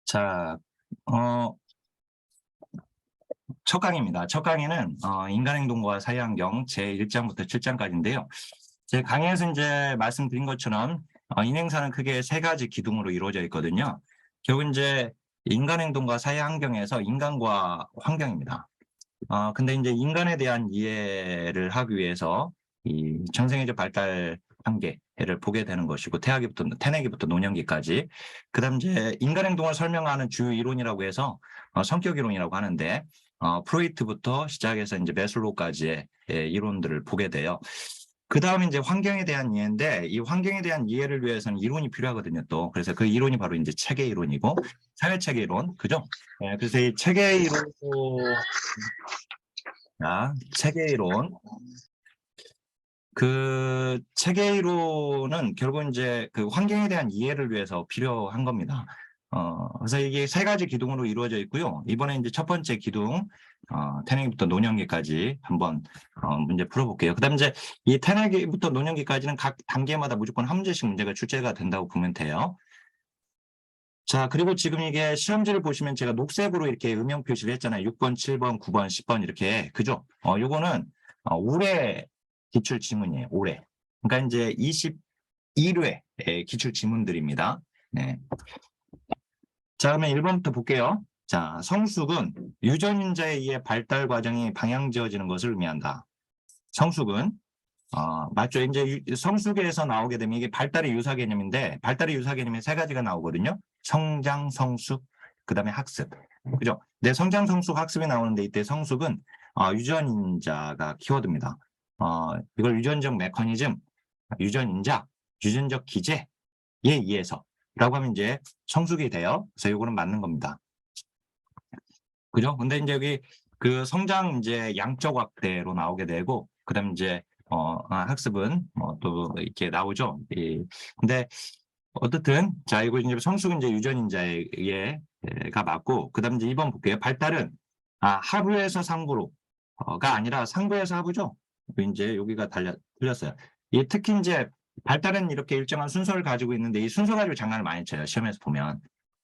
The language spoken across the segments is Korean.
자, 첫 강의입니다. 첫 강의는 인간행동과 사회환경 제1장부터 7장까지인데요. 제 강의에서 이제 말씀드린 것처럼 인행사는 크게 세 가지 기둥으로 이루어져 있거든요. 결국 이제 인간행동과 사회환경에서 인간과 환경입니다. 근데 이제 인간에 대한 이해를 하기 위해서 이 전생애적 발달 단계를 보게 되는 것이고, 태내기부터 노년기까지. 그다음 이제 인간 행동을 설명하는 주요 이론이라고 해서 성격 이론이라고 하는데, 프로이트부터 시작해서 이제 메슬로우까지의 이론들을 보게 돼요. 그 다음에 이제 환경에 대한 이해인데, 이 환경에 대한 이해를 위해서는 이론이 필요하거든요, 또. 그래서 그 이론이 바로 이제 체계 이론이고, 사회체계 이론, 그죠? 그래서 이 체계 이론, 체계 이론. 그 체계 이론은 결국 이제 그 환경에 대한 이해를 위해서 필요한 겁니다. 그래서 이게 세 가지 기둥으로 이루어져 있고요. 이번에 이제 첫 번째 기둥, 태내기부터 노년기까지 한번 문제 풀어볼게요. 그다음 이제 이 태내기부터 노년기까지는 각 단계마다 무조건 한 문제씩 문제가 출제가 된다고 보면 돼요. 자, 그리고 지금 이게 시험지를 보시면 제가 녹색으로 이렇게 음영 표시를 했잖아요. 6번, 7번, 9번, 10번 이렇게. 그죠? 요거는 올해 기출 지문이에요. 올해. 그러니까 이제 21회 기출 지문들입니다. 네. 자, 그러면 1번부터 볼게요. 자, 성숙은 유전인자에 의해 발달 과정이 방향지어지는 것을 의미한다. 성숙은 맞죠. 이제 성숙에서 나오게 되면 이게 발달의 유사 개념인데, 발달의 유사 개념이 세 가지가 나오거든요. 성장, 성숙, 그 다음에 학습. 그죠? 네, 성장, 성숙, 학습이 나오는데, 이때 성숙은 유전인자가 키워드입니다. 이걸 유전적 메커니즘, 유전인자, 유전적 기제에 의해서 라고 하면 이제 성숙이 돼요. 그래서 이거는 맞는 겁니다. 그죠? 근데 이제 여기 그 성장 이제 양적 확대로 나오게 되고, 그 다음 이제 학습은 또 이렇게 나오죠. 예. 근데 어떻든 자, 이거 이제 성숙은 이제 유전인자에 의해가 맞고, 그다음 이제 2번 볼게요. 발달은 하부에서 상부로가 아니라 상부에서 하부죠. 이제 여기가 틀렸어요. 특히 이제 발달은 이렇게 일정한 순서를 가지고 있는데, 이 순서 가지고 장난을 많이 쳐요. 시험에서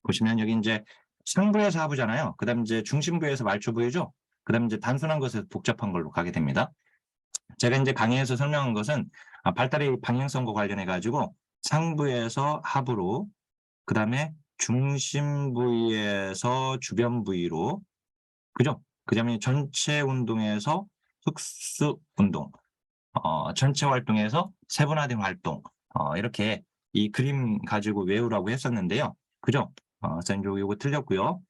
보시면 여기 이제 상부에서 하부잖아요. 그다음 이제 중심부에서 말초부이죠. 그다음 이제 단순한 것에서 복잡한 걸로 가게 됩니다. 제가 이제 강의에서 설명한 것은 발달의 방향성과 관련해 가지고 상부에서 하부로, 그 다음에 중심 부위에서 주변 부위로, 그죠? 그 다음에 전체 운동에서 흑수 운동, 전체 활동에서 세분화된 활동, 이렇게 이 그림 가지고 외우라고 했었는데요. 그죠? 그래서 이제 요거 틀렸고요.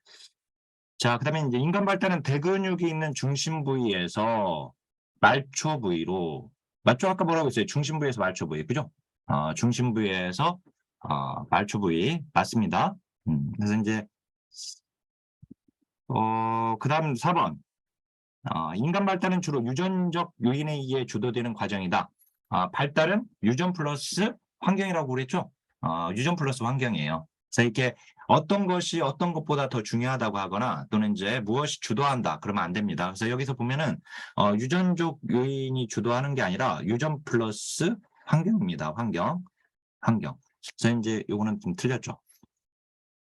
자, 그 다음에 이제 인간 발달은 대근육이 있는 중심 부위에서 말초 부위로, 맞죠? 아까 뭐라고 했어요? 중심 부위에서 말초 부위, 그죠? 중심 부위에서 말초 부위, 맞습니다. 그래서 이제, 그 다음 4번. 인간 발달은 주로 유전적 요인에 의해 주도되는 과정이다. 발달은 유전 플러스 환경이라고 그랬죠? 유전 플러스 환경이에요. 그래서 이렇게 어떤 것이 어떤 것보다 더 중요하다고 하거나, 또는 이제 무엇이 주도한다 그러면 안 됩니다. 그래서 여기서 보면은 유전적 요인이 주도하는 게 아니라 유전 플러스 환경입니다. 환경. 그래서 이제 요거는 좀 틀렸죠.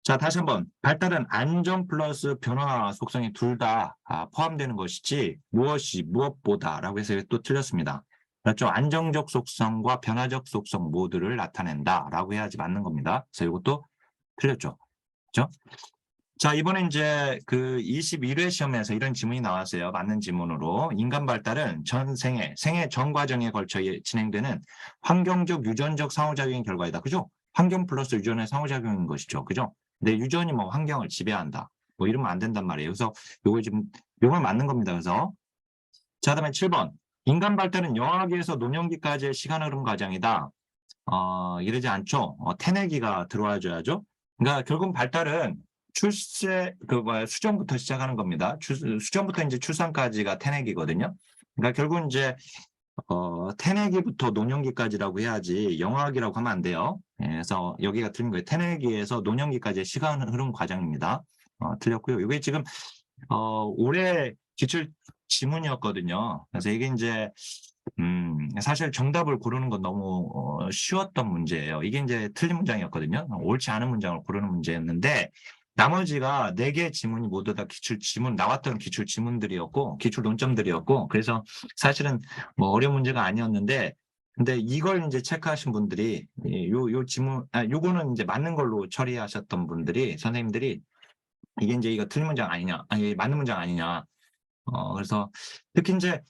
자, 다시 한번. 발달은 안정 플러스 변화 속성이 둘 다 포함되는 것이지 무엇이 무엇보다라고 해서 또 틀렸습니다. 그렇죠? 안정적 속성과 변화적 속성 모두를 나타낸다라고 해야지 맞는 겁니다. 그래서 이것도 틀렸죠. 그렇죠? 자, 이번에 이제 그 21회 시험에서 이런 지문이 나왔어요. 맞는 지문으로. 인간 발달은 생애 전 과정에 걸쳐 진행되는 환경적, 유전적 상호작용의 결과이다. 그죠? 환경 플러스 유전의 상호작용인 것이죠. 그죠? 근데 유전이 뭐 환경을 지배한다. 뭐 이러면 안 된단 말이에요. 그래서 요걸 맞는 겁니다. 그래서. 자, 그다음에 7번. 인간 발달은 영아기에서 노년기까지의 시간 흐름 과정이다. 이러지 않죠. 태내기가 들어와줘야죠. 그러니까 결국 발달은 수정부터 시작하는 겁니다. 수정부터 이제 출산까지가 태내기거든요. 그러니까 결국 이제 태내기부터 노년기까지라고 해야지 영아기라고 하면 안 돼요. 그래서 여기가 틀린 거예요. 태내기에서 노년기까지의 시간 흐름 과정입니다. 틀렸고요. 이게 지금 올해 기출 지문이었거든요. 그래서 이게 이제 사실 정답을 고르는 건 너무 쉬웠던 문제예요. 이게 이제 틀린 문장이었거든요. 옳지 않은 문장을 고르는 문제였는데, 나머지가 4개 지문이 모두 다 나왔던 기출 지문들이었고, 기출 논점들이었고, 그래서 사실은 뭐 어려운 문제가 아니었는데, 근데 이걸 이제 체크하신 분들이, 요 지문, 요거는 이제 맞는 걸로 처리하셨던 분들이, 선생님들이, 이게 이제 이거 틀린 문장 아니냐, 아니, 맞는 문장 아니냐. 그래서 특히 이제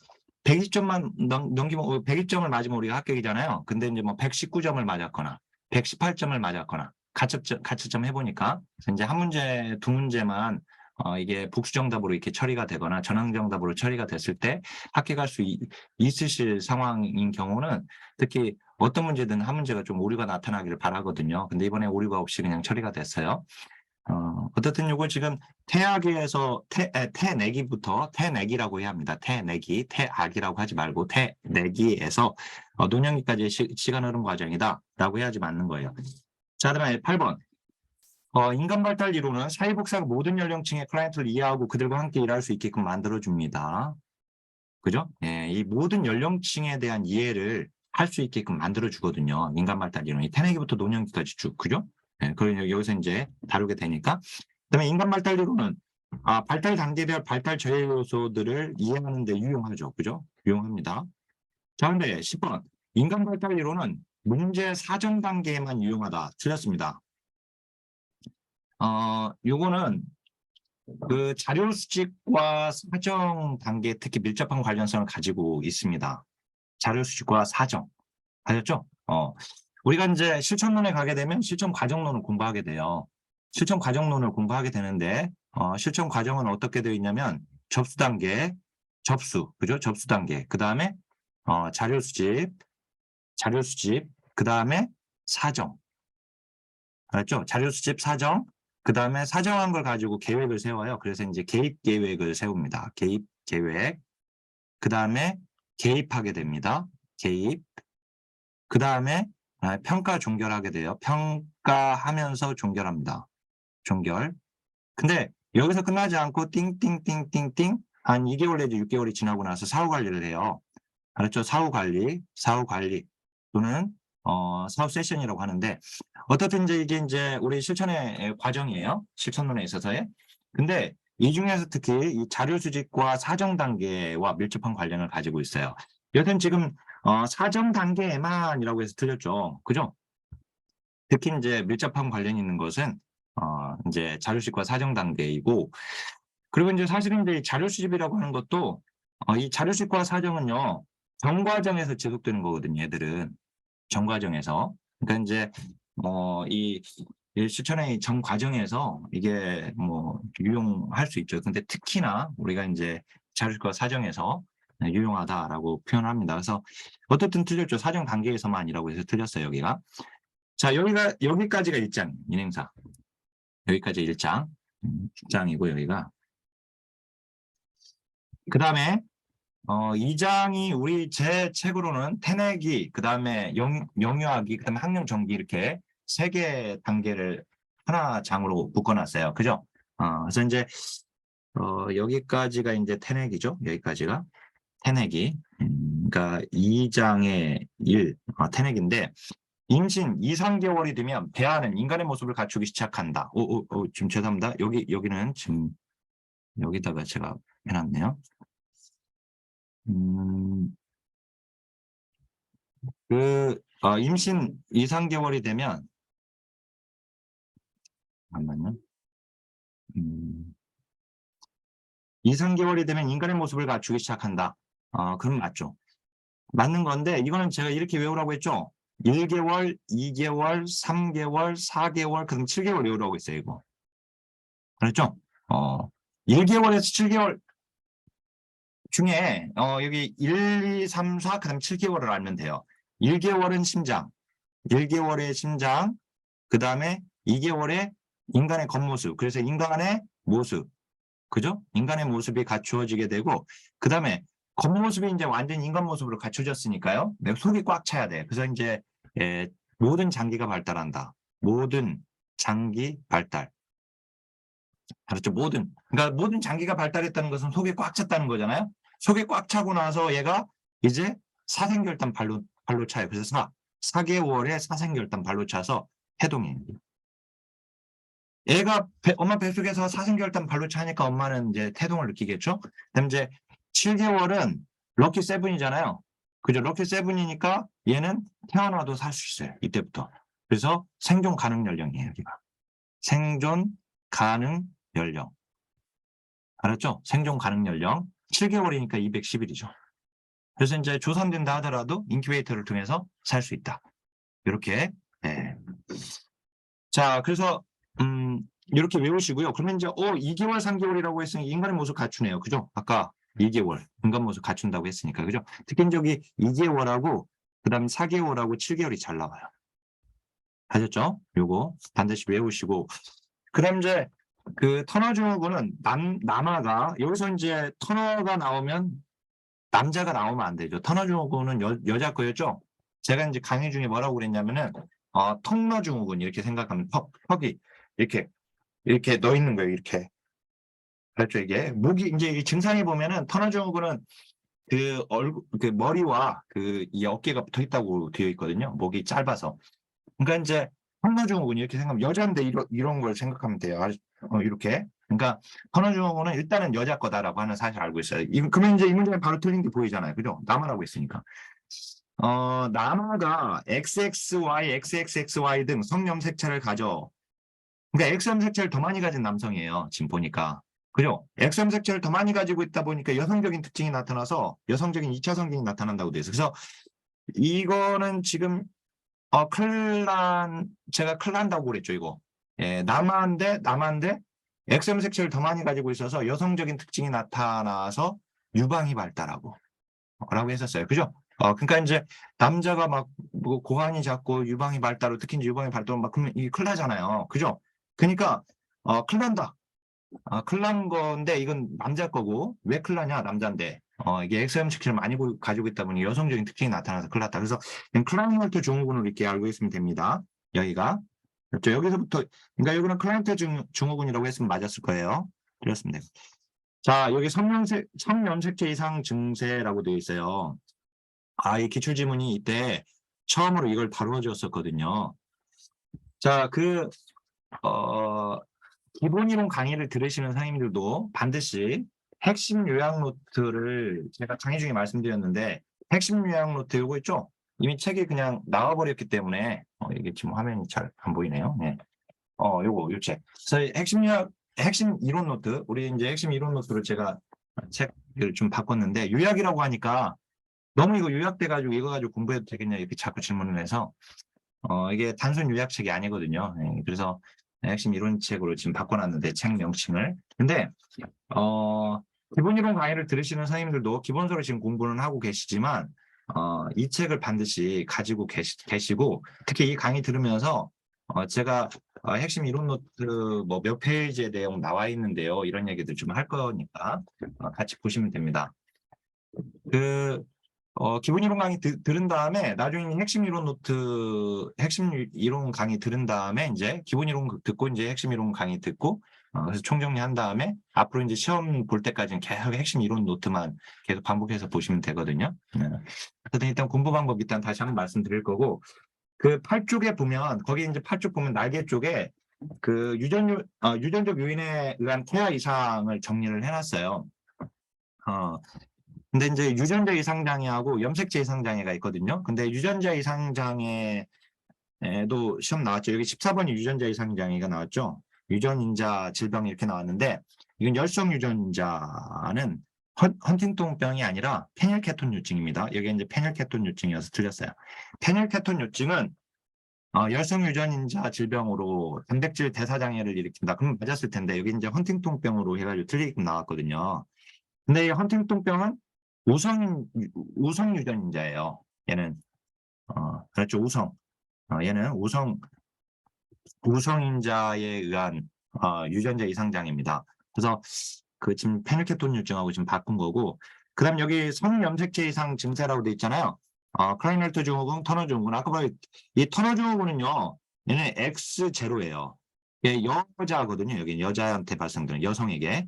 120점만 넘기면, 120점을 맞으면 우리가 합격이잖아요. 근데 이제 뭐 119점을 맞았거나, 118점을 맞았거나, 가채점 해보니까, 그래서 이제 한 문제, 두 문제만, 이게 복수정답으로 이렇게 처리가 되거나 전항정답으로 처리가 됐을 때 합격할 수 있으실 상황인 경우는 특히 어떤 문제든 한 문제가 좀 오류가 나타나기를 바라거든요. 근데 이번에 오류가 없이 그냥 처리가 됐어요. 어쨌든 요거 지금 태악에서 태내기부터 태내기라고 해야 합니다. 태내기, 태악이라고 하지 말고 태내기에서 논영기까지의 시간 흐름 과정이다라고 해야지 맞는 거예요. 자, 그다음에 8번. 인간 발달 이론은 사회복사가 모든 연령층의 클라이언트를 이해하고 그들과 함께 일할 수 있게끔 만들어줍니다. 그죠? 예, 이 모든 연령층에 대한 이해를 할 수 있게끔 만들어주거든요. 인간 발달 이론이 태내기부터 논영기까지 쭉, 그죠? 예, 그걸 여기서 이제 다루게 되니까. 그다음에 인간 발달 이론은 발달 단계별 발달 저해 요소들을 이해하는 데 유용하죠. 그죠? 유용합니다. 자, 근데 10번. 인간 발달 이론은 문제 사정 단계에만 유용하다. 틀렸습니다. 요거는 그 자료 수집과 사정 단계 특히 밀접한 관련성을 가지고 있습니다. 자료 수집과 사정. 아셨죠? 우리가 이제 실천론에 가게 되면 실천 과정론을 공부하게 돼요. 실천 과정론을 공부하게 되는데, 실천 과정은 어떻게 되어 있냐면, 접수 단계, 그죠? 접수 단계. 그 다음에, 자료 수집, 그 다음에 사정. 알았죠? 자료 수집, 사정. 그 다음에 사정한 걸 가지고 계획을 세워요. 그래서 이제 개입 계획을 세웁니다. 개입 계획. 그 다음에 개입하게 됩니다. 개입. 그 다음에 평가 종결하게 돼요. 평가하면서 종결합니다. 종결. 근데 여기서 끝나지 않고 띵띵띵띵띵 한 2개월 내지 6개월이 지나고 나서 사후 관리를 해요. 알았죠? 사후 관리 또는 사후 세션이라고 하는데 어떻든 이제 우리 실천의 과정이에요. 실천론에 있어서의. 근데 이 중에서 특히 이 자료 수집과 사정 단계와 밀접한 관련을 가지고 있어요. 여튼 지금 사정 단계에만이라고 해서 틀렸죠. 그죠? 특히 이제 밀접한 관련이 있는 것은 이제 자료 수집과 사정 단계이고 그리고 이제 사실은 이제 자료 수집이라고 하는 것도 이 자료 수집과 사정은요. 정과정에서 지속되는 거거든요. 얘들은 정과정에서. 그러니까 이제 이 실천의 정과정에서 이게 뭐 유용할 수 있죠. 근데 특히나 우리가 이제 자료 수집과 사정에서 유용하다라고 표현합니다. 그래서 어떻든 틀렸죠. 사정 단계에서만이라고 해서 틀렸어요. 여기가. 자, 여기까지가 1장, 인행사. 여기까지 1장. 1장이고, 여기가. 그 다음에, 2장이 제 책으로는 태내기, 그 다음에 영유아기, 그 다음에 학령정기 이렇게 3개 단계를 하나 장으로 묶어놨어요. 그죠? 그래서 이제, 여기까지가 이제 태내기죠. 여기까지가. 태내기. 그러니까 2장의 1, 태내기인데, 임신 2, 3개월이 되면 배아는 인간의 모습을 갖추기 시작한다. 지금 죄송합니다. 여기는 지금 여기다가 제가 해놨네요. 임신 2, 3개월이 되면 잠깐만요. 2, 3개월이 되면 인간의 모습을 갖추기 시작한다. 그럼 맞죠. 맞는 건데 이거는 제가 이렇게 외우라고 했죠. 1개월, 2개월, 3개월, 4개월, 그럼 7개월 외우라고 했어요. 이거. 그렇죠? 1개월에서 7개월 중에 여기 1, 2, 3, 4, 그 다음 7개월을 알면 돼요. 1개월은 심장, 1개월의 심장, 그 다음에 2개월의 인간의 겉모습, 그래서 인간의 모습, 그죠? 인간의 모습이 갖추어지게 되고, 그 다음에 겉모습이 이제 완전 인간 모습으로 갖춰졌으니까요. 속이 꽉 차야 돼. 그래서 이제 모든 장기가 발달한다. 모든 장기 발달. 그렇죠. 그러니까 모든 장기가 발달했다는 것은 속이 꽉 찼다는 거잖아요. 속이 꽉 차고 나서 얘가 이제 사생결단 발로 차요. 그래서 4개월에 사생결단 발로 차서 해동해요. 애가 엄마 뱃속에서 사생결단 발로 차니까 엄마는 이제 태동을 느끼겠죠. 그다음 이제 7개월은 럭키 세븐이잖아요. 그죠? 럭키 세븐이니까 얘는 태어나도 살 수 있어요. 이때부터. 그래서 생존 가능 연령이에요. 여기가. 생존 가능 연령. 알았죠? 생존 가능 연령. 7개월이니까 210일이죠. 그래서 이제 조산된다 하더라도 인큐베이터를 통해서 살 수 있다. 이렇게. 네. 자, 그래서 이렇게 외우시고요. 그러면 이제 2개월, 3개월이라고 했으니 인간의 모습 갖추네요. 그죠? 아까 2개월 인간 모습 갖춘다고 했으니까. 그죠? 특히 저기 2개월하고 그다음 4개월하고 7개월이 잘 나와요. 아셨죠? 요거 반드시 외우시고. 그다음 이제 그 터너 증후군은 남아가 여기서 이제 터너가 나오면 남자가 나오면 안 되죠. 터너 증후군은 여자 거였죠. 제가 이제 강의 중에 뭐라고 그랬냐면은 통러 증후군 이렇게 생각하면 턱이 이렇게 넣어 있는 거예요. 이렇게. 그렇죠. 이게 목이 이제 이 증상이 보면은 터너 증후군은 그 머리와 이 어깨가 붙어 있다고 되어 있거든요. 목이 짧아서. 그러니까 이제 터너 증후군 이렇게 생각하면 여자인데 이런 걸 생각하면 돼요. 이렇게. 그러니까 터너 증후군은 일단은 여자 거다라고 하는 사실 알고 있어요. 그러면 이제 이 문제는 바로 틀린 게 보이잖아요. 그죠? 남아라고 했으니까. 남아가 XXY, XXXY 등 성염색체를 가져. 그러니까 X염색체를 더 많이 가진 남성이에요. 지금 보니까. 그죠? X염색체를 더 많이 가지고 있다 보니까 여성적인 특징이 나타나서 여성적인 2차 성징이 나타난다고 돼 있어요. 그래서 이거는 지금 제가 큰일 난다고 그랬죠, 이거. 예, 남한데 X염색체를 더 많이 가지고 있어서 여성적인 특징이 나타나서 유방이 발달하고 라고 했었어요. 그죠? 그러니까 이제 남자가 막 뭐 고환이 작고 유방이 발달하고 특히 이제 유방이 발달하면 막 그러면 이게 큰일 나잖아요. 그죠? 그러니까 큰일 난다. 큰일 난 건데 이건 남자 거고 왜 큰일 나냐 남자인데 이게 X염색체를 많이 가지고 있다 보니 여성적인 특징이 나타나서 큰일 났다. 그래서 클라이먼트 증후군을 이렇게 알고 있으면 됩니다. 여기가 그렇죠. 여기서부터 그러니까 여기는 클라이먼트 증후군이라고 했으면 맞았을 거예요. 그렇습니다. 자, 여기 성염색체 이상 증세라고 되어 있어요. 이 기출지문이 이때 처음으로 이걸 다루어 주었었거든요. 자, 기본이론 강의를 들으시는 선생님들도 반드시 핵심 요약 노트를 제가 강의 중에 말씀드렸는데 핵심 요약 노트 요거 있죠? 이미 책이 그냥 나와버렸기 때문에 이게 지금 화면이 잘 안 보이네요. 네. 요 책. 그래서 핵심 이론 노트, 우리 이제 핵심 이론 노트를 제가 책을 좀 바꿨는데 요약이라고 하니까 너무 이거 요약돼가지고 이거 가지고 공부해도 되겠냐 이렇게 자꾸 질문을 해서 이게 단순 요약책이 아니거든요. 네, 그래서 핵심 이론책으로 지금 바꿔놨는데 책 명칭을. 근데 기본 이론 강의를 들으시는 선생님들도 기본서로 지금 공부는 하고 계시지만 이 책을 반드시 가지고 계시고 특히 이 강의 들으면서 제가 핵심 이론 노트 뭐 몇 페이지의 내용 나와 있는데요. 이런 얘기들 좀 할 거니까 같이 보시면 됩니다. 기본 이론 강의 들은 다음에 나중에 핵심 이론 강의 들은 다음에 이제 기본 이론 듣고 이제 핵심 이론 강의 듣고 그래서 총정리한 다음에 앞으로 이제 시험 볼 때까지는 계속 핵심 이론 노트만 계속 반복해서 보시면 되거든요. 네. 일단 공부 방법 일단 다시 한번 말씀드릴 거고 그 8쪽에 보면 거기 이제 8쪽 보면 날개 쪽에 그 유전적 요인에 의한 태아 이상을 정리를 해놨어요. 근데 이제 유전자 이상 장애하고 염색체 이상 장애가 있거든요. 근데 유전자 이상 장애도 시험 나왔죠. 여기 14번이 유전자 이상 장애가 나왔죠. 유전인자 질병이 이렇게 나왔는데 이건 열성 유전자는 헌팅턴병이 아니라 페닐케톤 유증입니다. 여기 이제 페닐케톤 유증이어서 틀렸어요. 페닐케톤 유증은 열성 유전인자 질병으로 단백질 대사 장애를 일으킨다. 그럼 맞았을 텐데 여기 이제 헌팅턴병으로 해가지고 틀리게끔 나왔거든요. 근데 이 헌팅턴병은 우성 유전자예요. 얘는 그렇죠. 얘는 우성인자에 의한 유전자 이상 장애입니다. 그래서 지금 페닐케톤 유증하고 지금 바꾼 거고, 그다음 여기 성염색체 이상 증세라고 돼 있잖아요. 클라이넬트 증후군, 터너 증후군. 아까 봐요. 이 터너 증후군은요, 얘는 X0예요. 얘 여자거든요. 여기 여자한테 발생되는 여성에게.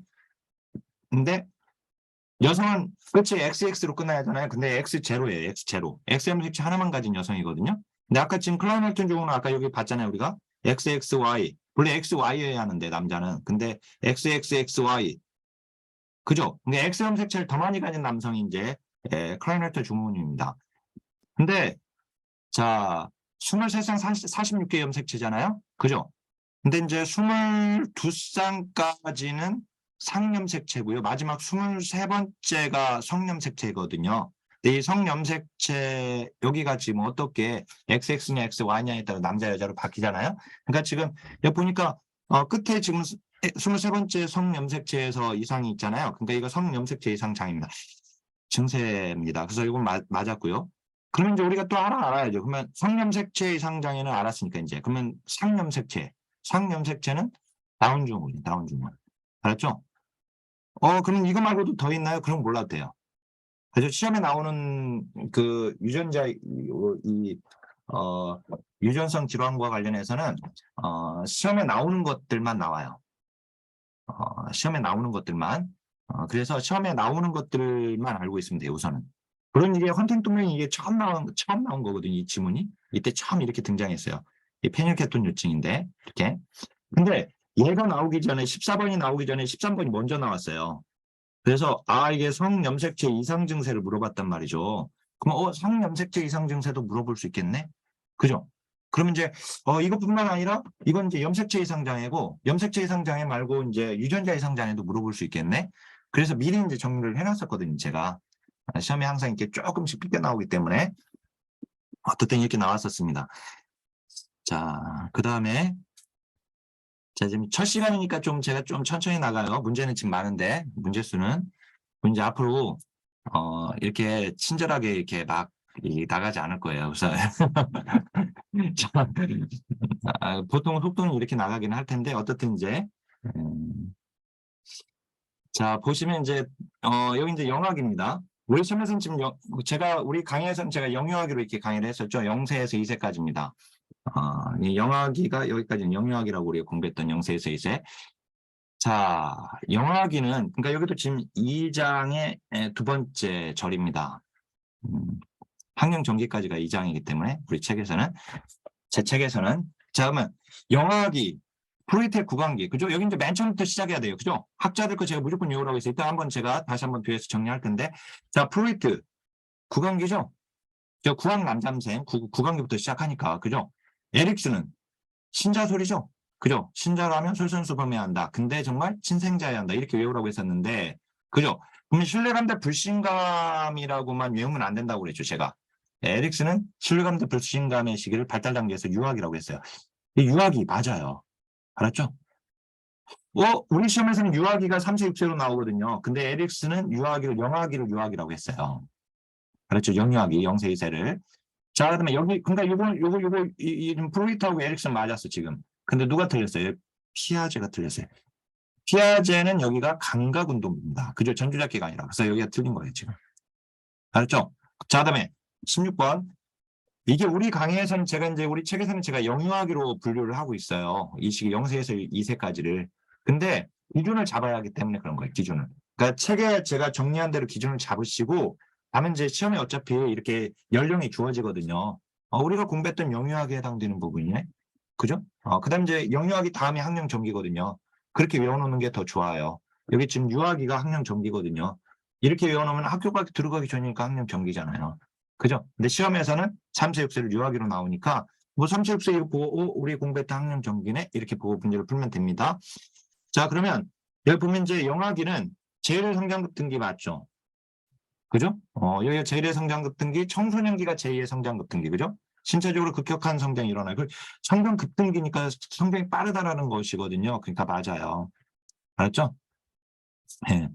근데 여성은 끝이 XX로 끝나야 하잖아요. 근데 X0예요. X0. X염색체 하나만 가진 여성이거든요. 근데 아까 지금 클라이넬트 증후군은 아까 여기 봤잖아요. 우리가 XXY 원래 XY여야 하는데 남자는. 근데 XXXY. 그죠? 근데 X 염색체를 더 많이 가진 남성이 이제 클라이너트 주문입니다. 근데 자 23쌍 46개 염색체잖아요. 그죠? 근데 이제 22쌍까지는 상염색체고요. 마지막 23번째가 성염색체거든요. 근데 이 성염색체 여기가 지금 어떻게 XX냐 XY냐에 따라 남자 여자로 바뀌잖아요. 그러니까 지금 여기 보니까 끝에 지금 23번째 성염색체에서 이상이 있잖아요. 그러니까 이거 성염색체 이상 장입니다. 증세입니다. 그래서 이건 맞았고요. 그러면 이제 우리가 또 알아야죠. 그러면 성염색체 이상 장애는 알았으니까 이제 그러면 상염색체는 다운 증후군, 다운 증후군. 알았죠? 그럼 이거 말고도 더 있나요? 그럼 몰라도 돼요. 그래서 시험에 나오는 그 유전자 유전성 질환과 관련해서는 시험에 나오는 것들만 나와요. 시험에 나오는 것들만. 그래서 시험에 나오는 것들만 알고 있으면 돼요, 우선은. 그런 이게 헌팅턴병이 이게 처음 나온 거거든요, 이 지문이. 이때 처음 이렇게 등장했어요. 이 페닐케톤 유증인데, 이렇게. 근데 얘가 나오기 전에 14번이 나오기 전에 13번이 먼저 나왔어요. 그래서 이게 성염색체 이상 증세를 물어봤단 말이죠. 그럼 성염색체 이상 증세도 물어볼 수 있겠네? 그죠? 그러면 이제 이것뿐만 아니라 이건 이제 염색체 이상 장애고 염색체 이상 장애 말고 이제 유전자 이상 장애도 물어볼 수 있겠네? 그래서 미리 이제 정리를 해놨었거든요, 제가. 시험에 항상 이렇게 조금씩 삐껴 나오기 때문에 어떻든 이렇게 나왔었습니다. 자, 그 다음에 자, 지금 첫 시간이니까 제가 좀 천천히 나가요. 문제는 지금 많은데 문제 수는 이제 앞으로 이렇게 친절하게 이렇게 막 나가지 않을 거예요. 그래서 보통 속도는 이렇게 나가긴 할 텐데 어떻든 이제 자 보시면 이제 여기 이제 영학입니다. 우리 시험에서는 지금 우리 강의에서는 제가 영유아기로 이렇게 강의를 했었죠. 0세에서 2세까지입니다. 이 영아기가 여기까지는 영유아기라고 우리가 공부했던 0세에서 2세. 자, 영아기는 그러니까 여기도 지금 2장의 두 번째 절입니다. 학령 전기까지가 2장이기 때문에 우리 책에서는 제 책에서는 자 그러면 영아기 프로이테 구강기 그죠? 여기 이제 맨 처음부터 시작해야 돼요. 그죠? 학자들 거 제가 무조건 외우라고 했어요. 일단 한번 제가 다시 한번 뒤에서 정리할 텐데 자 프로이트 구강기죠? 저 구강 남잠생 구강기부터 시작하니까 그죠? 에릭스는 신자소리죠? 그죠? 신자라면 솔선수범해야 한다. 근데 정말 친생자여야 한다. 이렇게 외우라고 했었는데 그죠? 그러면 신뢰감 대 불신감이라고만 외우면 안 된다고 그랬죠, 제가. 에릭스는 신뢰감 대 불신감의 시기를 발달 단계에서 유학이라고 했어요. 이 유학이 맞아요. 알았죠? 우리 시험에서는 유학이가 3세 6세로 나오거든요. 근데 에릭스는 영학이를 유학이라고 했어요. 그렇죠. 영유아기, 0세 2세를. 자, 그러면 여기, 그러니까 프로이트하고 에릭슨 맞았어, 지금. 근데 누가 틀렸어요? 피아제가 틀렸어요. 피아제는 여기가 감각운동입니다. 그죠? 전주잡기가 아니라. 그래서 여기가 틀린 거예요, 지금. 알았죠? 자, 그다음에 16번. 이게 우리 강의에서는 우리 책에서는 제가 영유아기로 분류를 하고 있어요. 이 시기 0세에서 2세까지를. 근데 기준을 잡아야 하기 때문에 그런 거예요, 기준을. 그러니까 책에 제가 정리한 대로 기준을 잡으시고, 다음에 이제 시험에 어차피 이렇게 연령이 주어지거든요. 우리가 공부했던 영유아기에 해당되는 부분이네. 그죠? 그 다음에 이제 영유아기 다음에 학령 전기거든요. 그렇게 외워놓는 게 더 좋아요. 여기 지금 유아기가 학령 전기거든요. 이렇게 외워놓으면 학교 들어가기 전이니까 학령 전기잖아요. 그죠? 근데 시험에서는 3세 6세를 유아기로 나오니까 뭐 3세 6세 이거 보고 우리 공부했던 학령 전기네 이렇게 보고 문제를 풀면 됩니다. 자 그러면 여기 보면 이제 영아기는 제1 성장급 등기 맞죠? 그죠? 여기가 제1의 성장급 등기, 청소년기가 제2의 성장급 등기, 그죠? 신체적으로 급격한 성장이 일어나요. 성장 급등기니까 성장이 빠르다라는 것이거든요. 그러니까 맞아요. 알았죠? 네.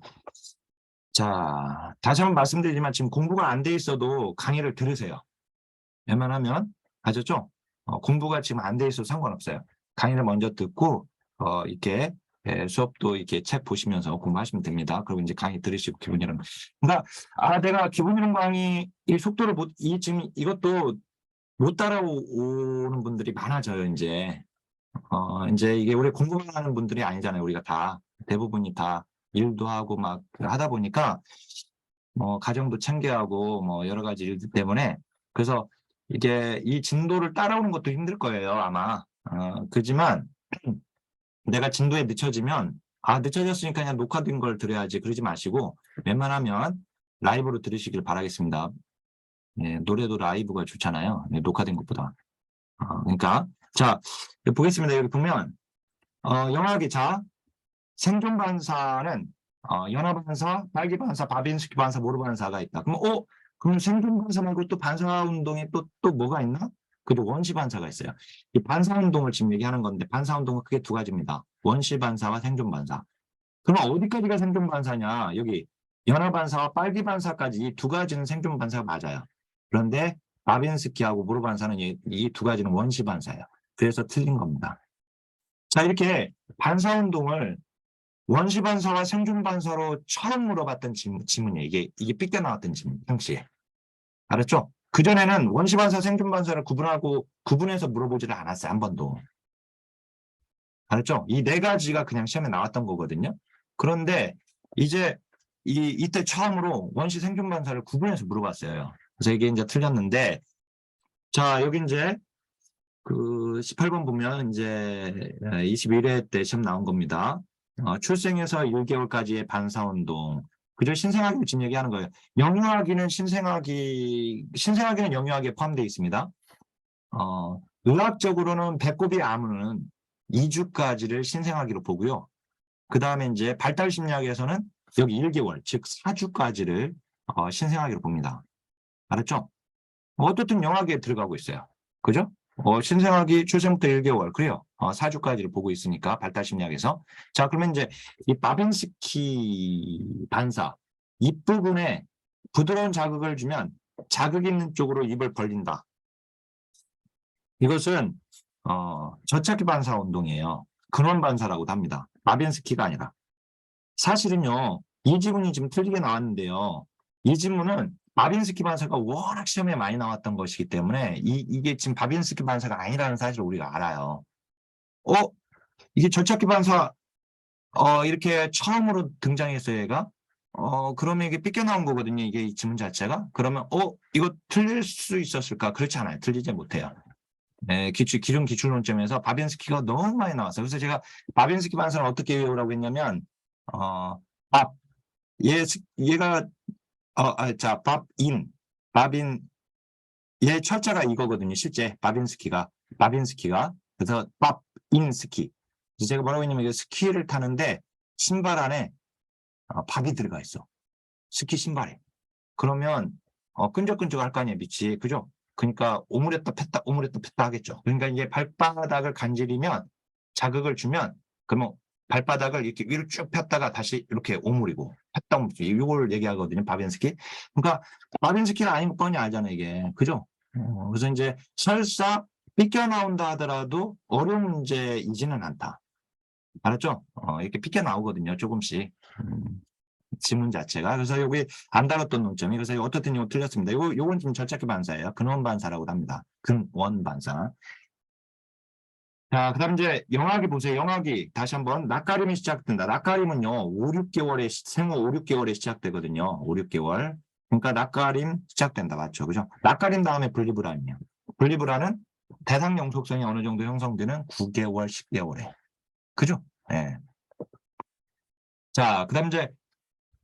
자, 다시 한번 말씀드리지만 지금 공부가 안 돼 있어도 강의를 들으세요. 웬만하면 아셨죠? 공부가 지금 안 돼 있어도 상관없어요. 강의를 먼저 듣고 이렇게 수업도 이렇게 책 보시면서 공부하시면 됩니다. 그리고 이제 강의 들으시고 기본 이론. 그러니까 내가 기본 이론 강의 이 속도를 지금 이것도 못 따라오는 분들이 많아져요. 이제 이게 우리 공부만 하는 분들이 아니잖아요. 우리가 다 대부분이 다 일도 하고 막 하다 보니까 가정도 챙겨야 하고 뭐 여러 가지 일들 때문에 그래서 이게 이 진도를 따라오는 것도 힘들 거예요. 아마 그지만 내가 진도에 늦춰지면 늦춰졌으니까 그냥 녹화된 걸 들어야지 그러지 마시고 웬만하면 라이브로 들으시길 바라겠습니다. 네, 노래도 라이브가 좋잖아요. 네, 녹화된 것보다. 그러니까 자 보겠습니다. 여기 보면 영화기 자 생존 반사는 연화 반사, 빨기 반사, 바빈스키 반사, 모르 반사가 있다. 그럼 생존 반사 말고 또 반사 운동에 또 뭐가 있나? 그도 원시 반사가 있어요. 이 반사 운동을 지금 얘기하는 건데 반사 운동은 크게 두 가지입니다. 원시 반사와 생존 반사. 그럼 어디까지가 생존 반사냐? 여기 연화 반사와 빨기 반사까지 이 두 가지는 생존 반사가 맞아요. 그런데 바빈스키하고 모르 반사는 이 두 가지는 원시 반사예요. 그래서 틀린 겁니다. 자, 이렇게 반사 운동을 원시 반사와 생존 반사로 처음 물어봤던 지문이에요. 이게 삐껴 나왔던 지문, 평시에. 알았죠? 그전에는 원시 반사, 생존 반사를 구분해서 물어보지를 않았어요. 한 번도. 알았죠? 이 네 가지가 그냥 시험에 나왔던 거거든요. 그런데 이제 이때 처음으로 원시 생존 반사를 구분해서 물어봤어요. 그래서 이게 이제 틀렸는데, 자, 여기 이제 그 18번 보면 이제 21회 때 시험 나온 겁니다. 출생에서 1개월까지의 반사운동. 그저 신생아기 지금 얘기하는 거예요. 영유아기는 신생아기는 영유아기에 포함되어 있습니다. 의학적으로는 배꼽의 암은 2주까지를 신생아기로 보고요. 그 다음에 이제 발달 심리학에서는 여기 1개월, 즉 4주까지를 신생아기로 봅니다. 알았죠? 어떻든 영아기에 들어가고 있어요. 그죠? 신생아기 출생부터 1개월, 그래요. 4주까지를 보고 있으니까, 발달심리학에서. 자, 그러면 이제 이 바빈스키 반사, 입 부분에 부드러운 자극을 주면 자극 있는 쪽으로 입을 벌린다. 이것은, 저착기 반사 운동이에요. 근원 반사라고도 합니다. 바빈스키가 아니라. 사실은요, 이 지문이 지금 틀리게 나왔는데요. 이 지문은 바빈스키 반사가 워낙 시험에 많이 나왔던 것이기 때문에 이게 지금 바빈스키 반사가 아니라는 사실을 우리가 알아요. 이게 절착기 반사 이렇게 처음으로 등장했어요, 얘가. 그러면 이게 삐껴 나온 거거든요, 이게 이 지문 자체가. 그러면 이거 틀릴 수 있었을까? 그렇지 않아요. 틀리지 못해요. 네, 기존 기출론점에서 바빈스키가 너무 많이 나왔어요. 그래서 제가 바빈스키 반사를 어떻게 외우라고 했냐면 얘가 자, 바빈, 얘 철자가 이거거든요, 실제. 바빈스키가. 그래서 밥인스키. 제가 뭐라고 했냐면, 이게 스키를 타는데, 신발 안에 밥이 들어가 있어. 스키 신발에. 그러면, 끈적끈적할 거 아니에요, 밑이. 그죠? 그러니까, 오므렸다 폈다 하겠죠. 그러니까 이제 발바닥을 간지리면, 자극을 주면, 그러면 발바닥을 이렇게 위로 쭉 폈다가 다시 이렇게 오므리고 폈다 오므리고 이걸 얘기하거든요. 바빈스키. 그러니까 바빈스키는 아닌 거 뻔히 알잖아요. 이게. 그죠? 그래서 이제 설사 삐껴 나온다 하더라도 어려운 문제이지는 않다. 알았죠? 이렇게 삐껴 나오거든요. 조금씩. 지문 자체가. 그래서 여기 안 다뤘던 논점이. 그래서 어떻든 이거 틀렸습니다. 요건 지금 절착기 반사예요. 근원 반사라고 합니다. 근원 반사. 자, 그 다음 이제 영아기 보세요. 영아기 다시 한번 낯가림이 시작된다. 낯가림은요, 생후 5, 6개월에 시작되거든요. 5, 6개월. 그러니까 낯가림 시작된다. 맞죠? 그죠? 낯가림 다음에 분리불안이에요. 분리불안은 대상 영속성이 어느 정도 형성되는 9개월, 10개월에. 그죠? 예. 자, 그 다음 이제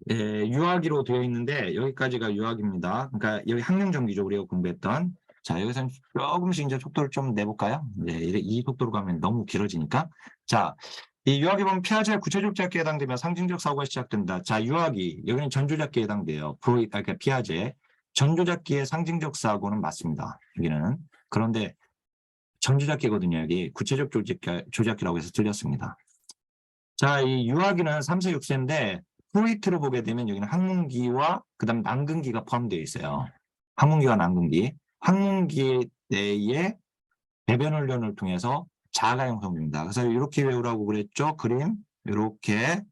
유아기로 되어 있는데 여기까지가 유아기입니다. 그러니까 여기 학齡정기죠. 우리가 공부했던. 자, 여기서 조금씩 이제 속도를 좀 내볼까요? 네, 이 속도로 가면 너무 길어지니까. 자, 이 유아기 보면 피아제 구체적 잡기에 해당되며 상징적 사고가 시작된다. 자, 유아기, 여기는 전조잡기에 해당돼요. 그러니까 피아제. 전조잡기의 상징적 사고는 맞습니다. 여기는. 그런데 전조잡기거든요. 여기 구체적 조잡기라고 해서 틀렸습니다. 자, 이 유아기는 3세, 6세인데 프로이트로 보게 되면 여기는 항문기와 그다음 난근기가 포함되어 있어요. 항문기와 난근기. 항문기 내에 배변 훈련을 통해서 자아가 형성됩니다. 그래서 이렇게 외우라고 그랬죠. 그림 이렇게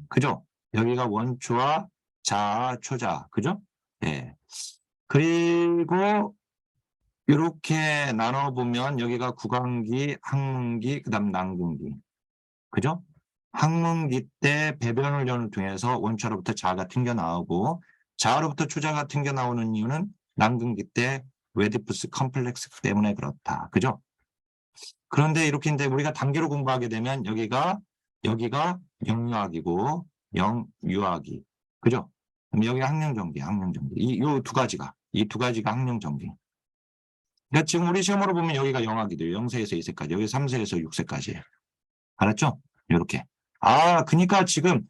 그죠? 여기가 원초와 자아, 초자 그죠? 네. 그리고 이렇게 나눠보면 여기가 구강기, 항문기, 그다음 난근기 그죠? 항문기 때 배변 훈련을 통해서 원초로부터 자아가 튕겨나오고 자아로부터 초자가 튕겨나오는 이유는 난근기 때 웨디푸스 컴플렉스 때문에 그렇다. 그죠? 그런데 이렇게 이제 우리가 단계로 공부하게 되면 여기가 영유아기고 영유아기. 그죠? 그럼 여기가 학령정기. 이 두 가지가 학령정기. 그러니까 지금 우리 시험으로 보면 여기가 영아기들 0세에서 2세까지, 여기 3세에서 6세까지예요. 알았죠? 이렇게. 그러니까 지금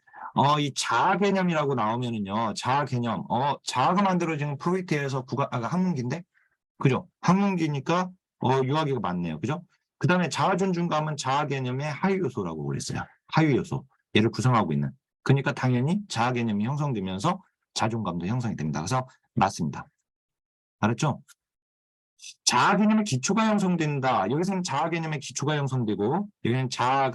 이 자아 개념이라고 나오면은요. 자아 개념. 자아가 만들어지는 프로이트에서 학문기인데, 그죠? 학문기니까 유아기가 맞네요. 그죠? 그 다음에 자아 존중감은 자아 개념의 하위 요소라고 그랬어요. 하위 요소. 얘를 구성하고 있는. 그러니까 당연히 자아 개념이 형성되면서 자존감도 형성이 됩니다. 그래서 맞습니다. 알았죠? 자아 개념의 기초가 형성된다. 여기서는 자아 개념의 기초가 형성되고, 여기는 자아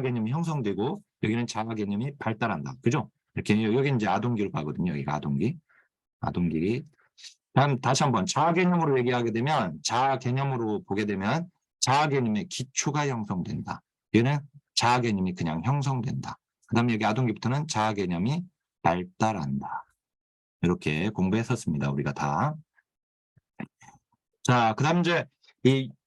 개념이 형성되고, 여기는 자아 개념이 발달한다. 그죠? 이렇게, 여기 이제 아동기로 가거든요. 여기가 아동기. 다음, 다시 한번 자아 개념으로 얘기하게 되면, 자아 개념으로 보게 되면, 자아 개념의 기초가 형성된다. 얘는 자아 개념이 그냥 형성된다. 그 다음에 여기 아동기부터는 자아 개념이 발달한다. 이렇게 공부했었습니다. 우리가 다. 자, 그 다음 이제,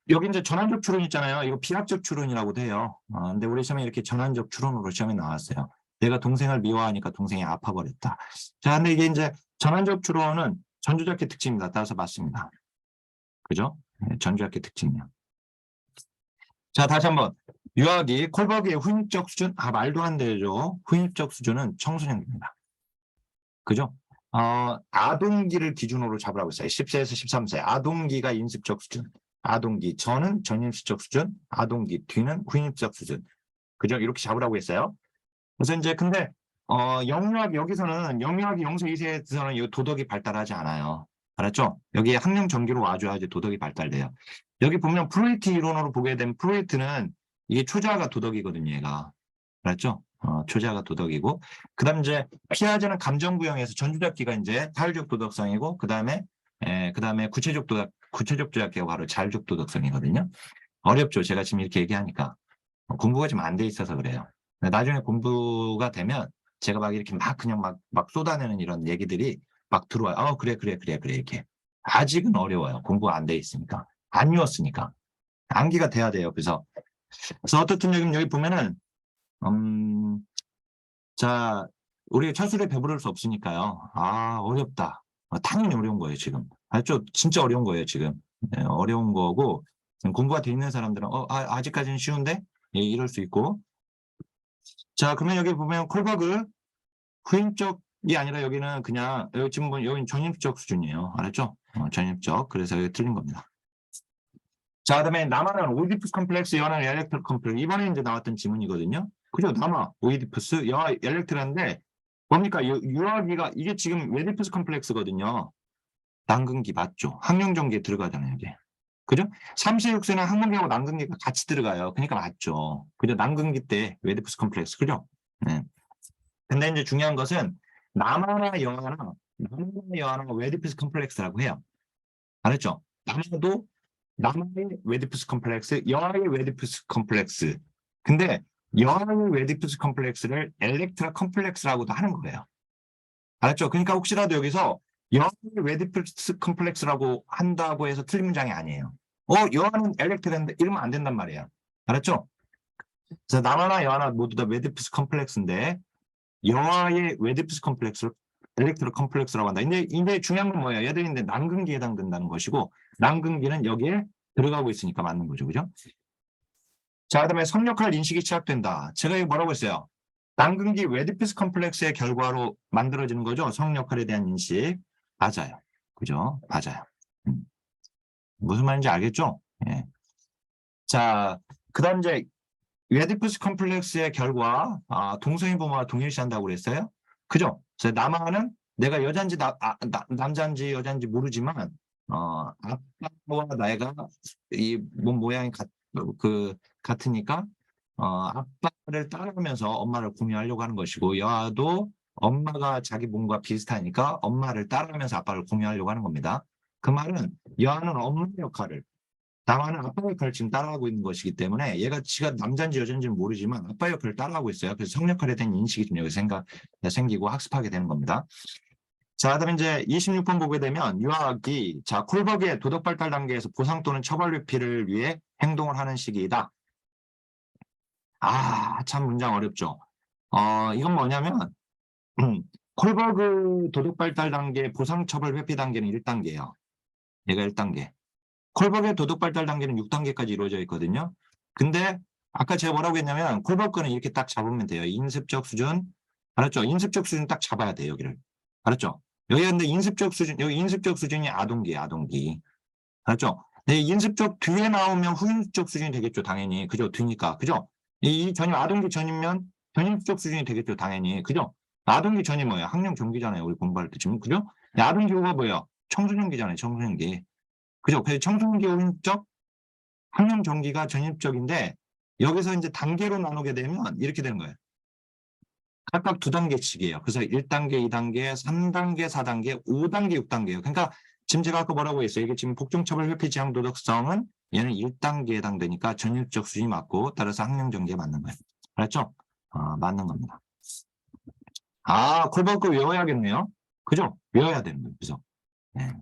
여기 이제 전환적 추론 있잖아요. 이거 비합적 추론이라고도 해요. 근데 우리 시험에 이렇게 전환적 추론으로 시험에 나왔어요. 내가 동생을 미워하니까 동생이 아파버렸다. 자, 근데 이게 이제 전환적 추론은 전주작계 특징입니다. 따라서 맞습니다. 그죠? 네, 전주작계 특징이요. 자, 다시 한번. 유아기, 콜버기의 후임적 수준, 말도 안 되죠. 후임적 수준은 청소년입니다. 그죠? 아동기를 기준으로 잡으라고 했어요. 10세에서 13세. 아동기가 인습적 수준. 아동기 전은 전인습적 수준. 아동기 뒤는 후임적 수준. 그죠? 이렇게 잡으라고 했어요. 그래서 이제 근데 영유아기 여기서는 영유아기 0세 2세에서는 이 도덕이 발달하지 않아요. 알았죠? 여기 학령 전기로 와줘야지 도덕이 발달돼요. 여기 보면 프로이트 이론으로 보게 되면 프로이트는 이게 초자가 도덕이거든요, 얘가. 알았죠? 초자가 도덕이고, 그 다음 이제 피아제는 감정부형에서 전주작기가 이제 타율적 도덕성이고, 그 다음에 구체적 조작기가 바로 자율적 도덕성이거든요. 어렵죠. 제가 지금 이렇게 얘기하니까. 공부가 좀 안 돼 있어서 그래요. 나중에 공부가 되면 제가 막 이렇게 그냥 막 쏟아내는 이런 얘기들이 막 들어와요. 그래. 이렇게. 아직은 어려워요. 공부가 안 돼 있으니까. 안 외웠으니까. 암기가 돼야 돼요. 그래서 어떻든 여기 보면은, 자, 우리 철수를 배부를 수 없으니까요. 어렵다. 당연히 어려운 거예요, 지금. 알죠? 진짜 어려운 거예요, 지금. 네, 어려운 거고, 공부가 돼 있는 사람들은, 아직까지는 쉬운데? 예, 이럴 수 있고. 자, 그러면 여기 보면 콜버그, 후임적이 아니라 여기는 그냥, 여기 지금 보면 여기는 전입적 수준이에요. 알았죠? 전입적. 그래서 여기 틀린 겁니다. 자, 그 다음에 남아는 오이디푸스 컴플렉스, 여아는 엘렉트로 컴플렉스. 이번에 이제 나왔던 지문이거든요. 그죠? 남아, 오이디푸스, 여아, 엘렉트라인데, 뭡니까? 유아기가, 이게 지금 웨디푸스 컴플렉스거든요. 난근기 맞죠? 학령정기에 들어가잖아요, 이게. 그죠? 3세, 6세는 학문기하고 난근기가 같이 들어가요. 그러니까 맞죠. 그죠? 난근기 때 웨디푸스 컴플렉스, 그죠? 네. 근데 이제 중요한 것은 남아나 여아나 웨디푸스 컴플렉스라고 해요. 알았죠? 남아의 웨디푸스 컴플렉스, 여아의 웨디푸스 컴플렉스. 근데 여아의 웨디푸스 컴플렉스를 엘렉트라 컴플렉스라고도 하는 거예요. 알았죠? 그러니까 혹시라도 여기서 여아의 웨디푸스 컴플렉스라고 한다고 해서 틀린 문장이 아니에요. 여아는 엘렉트라인데 이러면 안 된단 말이에요. 알았죠? 그래서 남아나 여아나 모두 다 웨디푸스 컴플렉스인데 여아의 웨디푸스 컴플렉스를 엘렉트로 컴플렉스라고 한다. 이제 중요한 건 뭐예요? 얘들이 이제 난근기에 해당된다는 것이고, 난근기는 여기에 들어가고 있으니까 맞는 거죠. 그죠? 자, 그 다음에 성역할 인식이 시작된다. 제가 이거 뭐라고 했어요? 난근기 웨디푸스 컴플렉스의 결과로 만들어지는 거죠. 성역할에 대한 인식. 맞아요. 그죠? 맞아요. 무슨 말인지 알겠죠? 예. 자, 그 다음 이제 웨디푸스 컴플렉스의 결과, 동성애 부모와 동일시한다고 그랬어요. 그죠? 남아는 내가 여잔지 남자인지 여잔지 모르지만 아빠와 나이가 이 몸 모양이 같으니까 아빠를 따라하면서 엄마를 공유하려고 하는 것이고, 여아도 엄마가 자기 몸과 비슷하니까 엄마를 따라하면서 아빠를 공유하려고 하는 겁니다. 그 말은 여아는 엄마 역할을, 남아는 아빠 역할을 지금 따라하고 있는 것이기 때문에 지가 남자인지 여자인지는 모르지만 아빠 역할을 따라하고 있어요. 그래서 성 역할에 대한 인식이 좀 여기 생기고 학습하게 되는 겁니다. 자, 그다음에 이제 26번 보게 되면 유아학이 자, 콜버그의 도덕 발달 단계에서 보상 또는 처벌 회피를 위해 행동을 하는 시기이다. 아, 참 문장 어렵죠. 이건 뭐냐면 콜버그 도덕 발달 단계 보상 처벌 회피 단계는 1단계예요. 얘가 1단계. 콜버그의 도덕 발달 단계는 6단계까지 이루어져 있거든요. 근데 아까 제가 뭐라고 했냐면 콜버그는 이렇게 딱 잡으면 돼요. 인습적 수준. 알았죠? 인습적 수준 딱 잡아야 돼요, 여기를. 알았죠? 여기 근데 인습적 수준, 여기 인습적 수준이 아동기예요, 아동기. 알았죠? 네, 인습적 뒤에 나오면 후인습적 수준이 되겠죠, 당연히. 그죠? 뒤니까. 그죠? 이 전임, 아동기 전이면 전인습적 수준이 되겠죠, 당연히. 그죠? 아동기 전이 뭐예요? 학령 경기잖아요, 우리 공부할 때 지금. 그죠? 아동기가 뭐예요? 청소년기잖아요, 청소년기. 그죠? 그래서 청소년기 후인습적, 학령 경기가 전입적인데 여기서 이제 단계로 나누게 되면 이렇게 되는 거예요. 각각 2단계씩이에요. 그래서 1단계, 2단계, 3단계, 4단계, 5단계, 6단계예요. 그러니까 지금 제가 아까 뭐라고 했어요? 이게 지금 복종처벌 회피 지향 도덕성은 얘는 1단계에 해당되니까 전입적 수준이 맞고 따라서 학령 전개에 맞는 거예요. 알았죠? 맞는 겁니다. 콜버그 외워야겠네요. 그죠? 외워야 되는 거예요. 그죠? 네.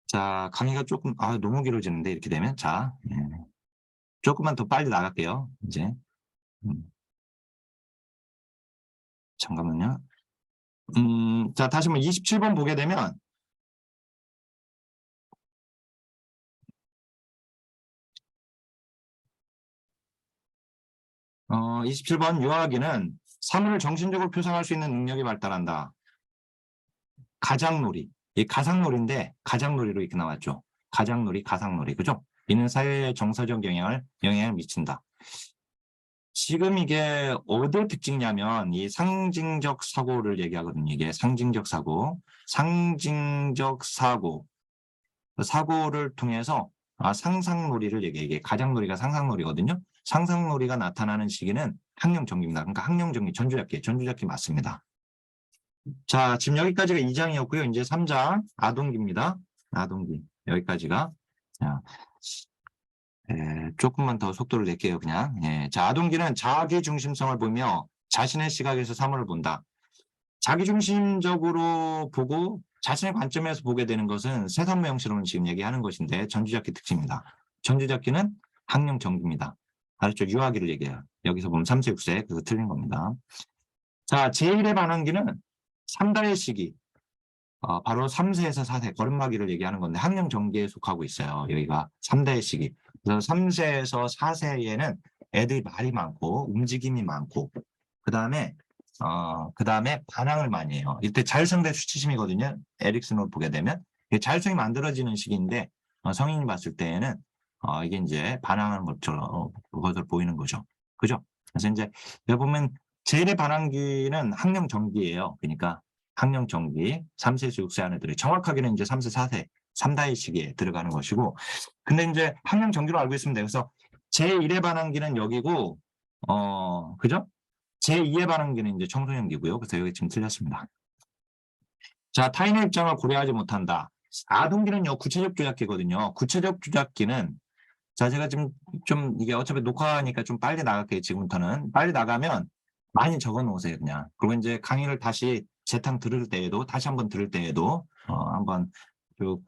자, 강의가 조금 너무 길어지는데 이렇게 되면 조금만 더 빨리 나갈게요. 이제 잠깐만요. 자, 다시 한번 27번 보게 되면 27번 유아기는 사물을 정신적으로 표상할 수 있는 능력이 발달한다. 가장놀이. 이 가상놀이인데 가장놀이로 이렇게 나왔죠. 가장놀이, 가상놀이. 그죠? 이는 사회의 정서적 영향을 미친다. 지금 이게 어디 특징이냐면 이 상징적 사고를 얘기하거든요. 이게 상징적 사고. 상징적 사고. 사고를 통해서 상상놀이를 얘기해. 이게 가장놀이가 상상놀이거든요. 상상놀이가 나타나는 시기는 학령정기입니다. 그러니까 학령정기 전주잡기 맞습니다. 자, 지금 여기까지가 2장이었고요. 이제 3장 아동기입니다. 아동기 여기까지가. 자, 조금만 더 속도를 낼게요. 그냥. 자, 아동기는 자기 중심성을 보며 자신의 시각에서 사물을 본다. 자기 중심적으로 보고 자신의 관점에서 보게 되는 것은 세상모 형식으로는 지금 얘기하는 것인데 전주잡기 특징입니다. 전주잡기는 학령 정기입니다. 알았죠? 유아기를 얘기해요. 여기서 보면 3세, 6세 그거 틀린 겁니다. 자, 제1의 반항기는 3달의 시기. 바로 3세에서 4세 걸음마기를 얘기하는 건데 학령 정기에 속하고 있어요. 여기가 3대의 시기. 그래서 3세에서 4세에는 애들이 말이 많고 움직임이 많고 그 다음에 반항을 많이 해요. 이때 자율성대 수치심이거든요. 에릭슨을 보게 되면 자율성이 만들어지는 시기인데 성인이 봤을 때에는 이게 이제 반항하는 것처럼 그것을 보이는 거죠. 그죠? 그래서 이제 여기 보면 제1의 반항기는 학령 정기예요. 그러니까 학령 정기 3세에서 6세 아이들이 정확하게는 이제 3세, 4세 3다의 시기에 들어가는 것이고 근데 이제 학령 정기로 알고 있으면 돼요. 그래서 제1의 반항기는 여기고 그죠? 제2의 반항기는 이제 청소년기고요. 그래서 여기 지금 틀렸습니다. 자, 타인의 입장을 고려하지 못한다. 아동기는요, 구체적 조작기거든요. 구체적 조작기는 자, 제가 지금 좀 이게 어차피 녹화하니까 좀 빨리 나갈게요. 지금부터는. 빨리 나가면 많이 적어 놓으세요, 그냥. 그리고 이제 강의를 다시 재탕 들을 때에도, 다시 한번 들을 때에도, 한번 쭉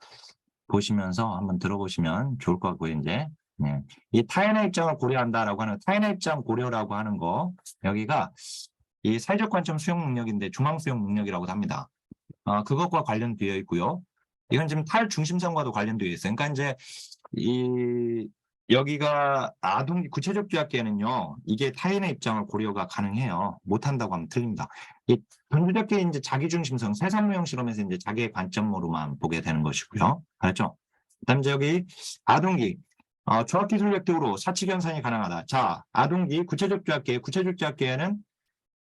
보시면서 한번 들어보시면 좋을 것 같고요, 이제. 네. 이 타인의 입장을 고려한다라고 하는, 타인의 입장 고려라고 하는 거, 여기가 이 사회적 관점 수용 능력인데 중앙 수용 능력이라고도 합니다. 그것과 관련되어 있고요. 이건 지금 탈중심성과도 관련되어 있어요. 그러니까 이제 여기가 아동기 구체적 조작기에는요, 이게 타인의 입장을 고려가 가능해요. 못한다고 하면 틀립니다. 이 전주적기 이제 자기중심성, 세상무형 실험에서 이제 자기의 관점으로만 보게 되는 것이고요. 알았죠? 그다음 이제 여기 아동기, 조합기술 획득으로 사칙 현상이 가능하다. 자, 아동기 구체적 조작기에는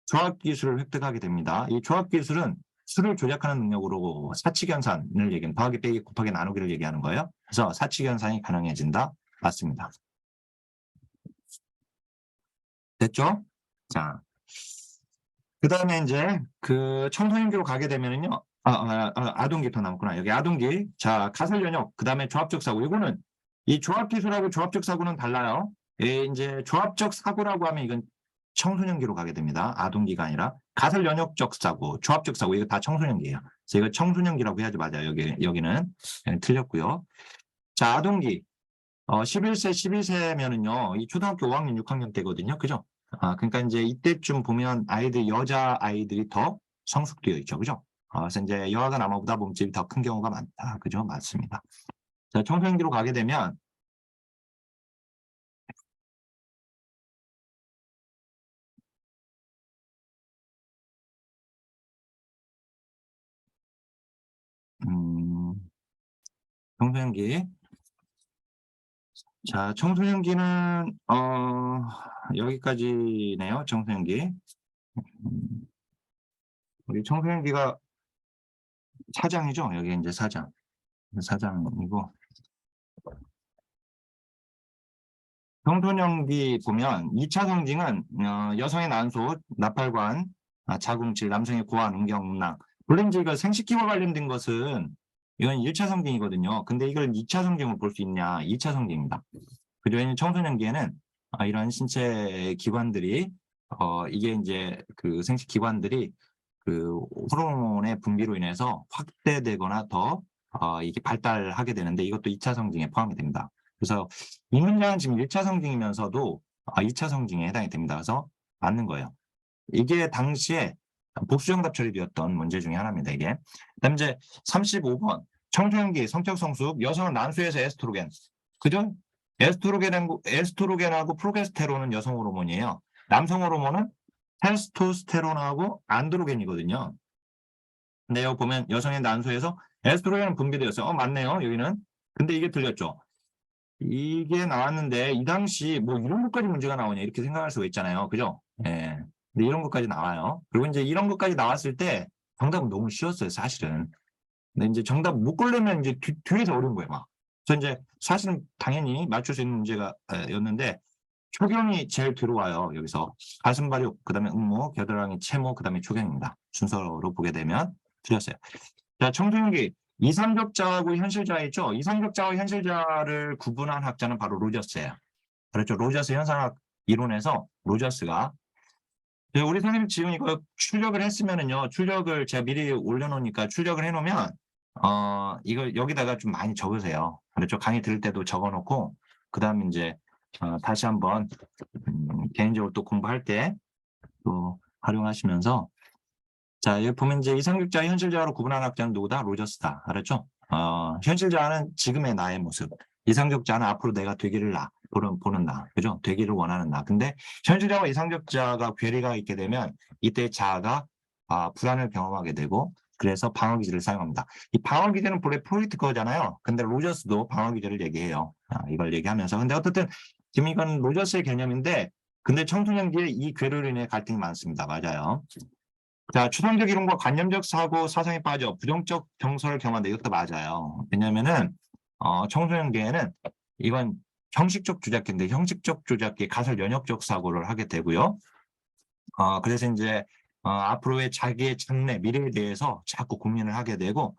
조합기술을 획득하게 됩니다. 이 조합기술은 수를 조작하는 능력으로 사칙현상을 얘기하는 더하기 빼기 곱하기 나누기를 얘기하는 거예요. 그래서 사칙현상이 가능해진다. 맞습니다. 됐죠? 자, 그 다음에 이제 그 청소년기로 가게 되면은요. 아동기 더 남았구나. 여기 아동기. 자, 가설연역. 그 다음에 조합적 사고. 이거는 이 조합기술하고 조합적 사고는 달라요. 이제 조합적 사고라고 하면 이건 청소년기로 가게 됩니다. 아동기가 아니라 가설 연역적 사고, 조합적 사고 이거 다 청소년기예요. 그래서 이거 청소년기라고 해야지 맞아요. 여기는 틀렸고요. 자, 아동기 11세, 12세면은요, 이 초등학교 5학년, 6학년 때거든요. 그죠? 그러니까 이제 이때쯤 보면 여자 아이들이 더 성숙되어 있죠. 그죠? 그래서 이제 여아가 남아보다 몸집이 더 큰 경우가 많다. 그죠? 맞습니다. 자, 청소년기로 가게 되면, 청소년기. 자, 청소년기는, 여기까지네요. 청소년기. 우리 청소년기가 사장이죠. 여기 이제 사장이고. 청소년기 보면 2차 성징은 여성의 난소, 나팔관, 자궁질, 남성의 고환, 음경음낭. 물론 이제 이거 생식기와 관련된 것은 이건 1차 성징이거든요. 근데 이걸 2차 성징으로 볼 수 있냐? 2차 성징입니다. 그리고 청소년기에는 이런 신체 기관들이 이게 이제 그 생식 기관들이 그 호르몬의 분비로 인해서 확대되거나 더 이게 발달하게 되는데 이것도 2차 성징에 포함이 됩니다. 그래서 이 문장은 지금 1차 성징이면서도 2차 성징에 해당이 됩니다. 그래서 맞는 거예요. 이게 당시에 복수정답 처리되었던 문제 중에 하나입니다. 이게. 그다음 이제 35번 청소년기 성적 성숙 여성은 난소에서 에스트로겐. 그죠? 에스트로겐하고 프로게스테론은 여성 호르몬이에요. 남성 호르몬은 테스토스테론하고 안드로겐이거든요. 근데 여기 보면 여성의 난소에서 에스트로겐은 분비되었어요. 맞네요. 여기는. 근데 이게 틀렸죠. 이게 나왔는데 이 당시 뭐 이런 것까지 문제가 나오냐 이렇게 생각할 수가 있잖아요. 그죠? 예. 근데 이런 것까지 나와요. 그리고 이제 이런 것까지 나왔을 때 정답은 너무 쉬웠어요. 사실은. 근데 이제 정답 못 고르면 이제 뒤에서 어려운 거예요. 막. 그래서 이제 사실은 당연히 맞출 수 있는 문제가 였는데 초경이 제일 뒤로 와요. 여기서 가슴발육, 그다음에 음모, 겨드랑이, 채모, 그다음에 초경입니다. 순서로 보게 되면 틀렸어요. 자, 청소년기 이상적자하고 현실자 있죠. 이상적자와 현실자를 구분한 학자는 바로 로저스예요. 그렇죠. 로저스 현상학 이론에서 로저스가 우리 선생님 지금 이거 출력을 했으면은요. 출력을 제가 미리 올려놓으니까 출력을 해놓으면 이걸 여기다가 좀 많이 적으세요. 그렇죠. 강의 들을 때도 적어놓고 그다음에 이제 다시 한번 개인적으로 또 공부할 때 또 활용하시면서 자, 여기 보면 이제 이상적자, 현실자로 구분하는 학자는 누구다? 로저스다. 알았죠? 현실자는 지금의 나의 모습. 이상적자는 앞으로 내가 되기를 보는 나. 그죠? 되기를 원하는 나. 근데 현실자와 이상적자가 괴리가 있게 되면 이때 자아가 불안을 경험하게 되고 그래서 방어기제를 사용합니다. 이 방어기제는 본래 프로이트 거잖아요. 근데 로저스도 방어기제를 얘기해요. 이걸 얘기하면서. 근데 어쨌든 지금 이건 로저스의 개념인데 근데 청소년기에 이 괴로로 인해 갈등이 많습니다. 맞아요. 자, 추상적 이론과 관념적 사고 사상에 빠져 부정적 정서를 경험한다. 이것도 맞아요. 왜냐면은 청소년기에는 이건 형식적 조작기인데 형식적 조작기 가설 연역적 사고를 하게 되고요. 그래서 이제 앞으로의 자기의 장래 미래에 대해서 자꾸 고민을 하게 되고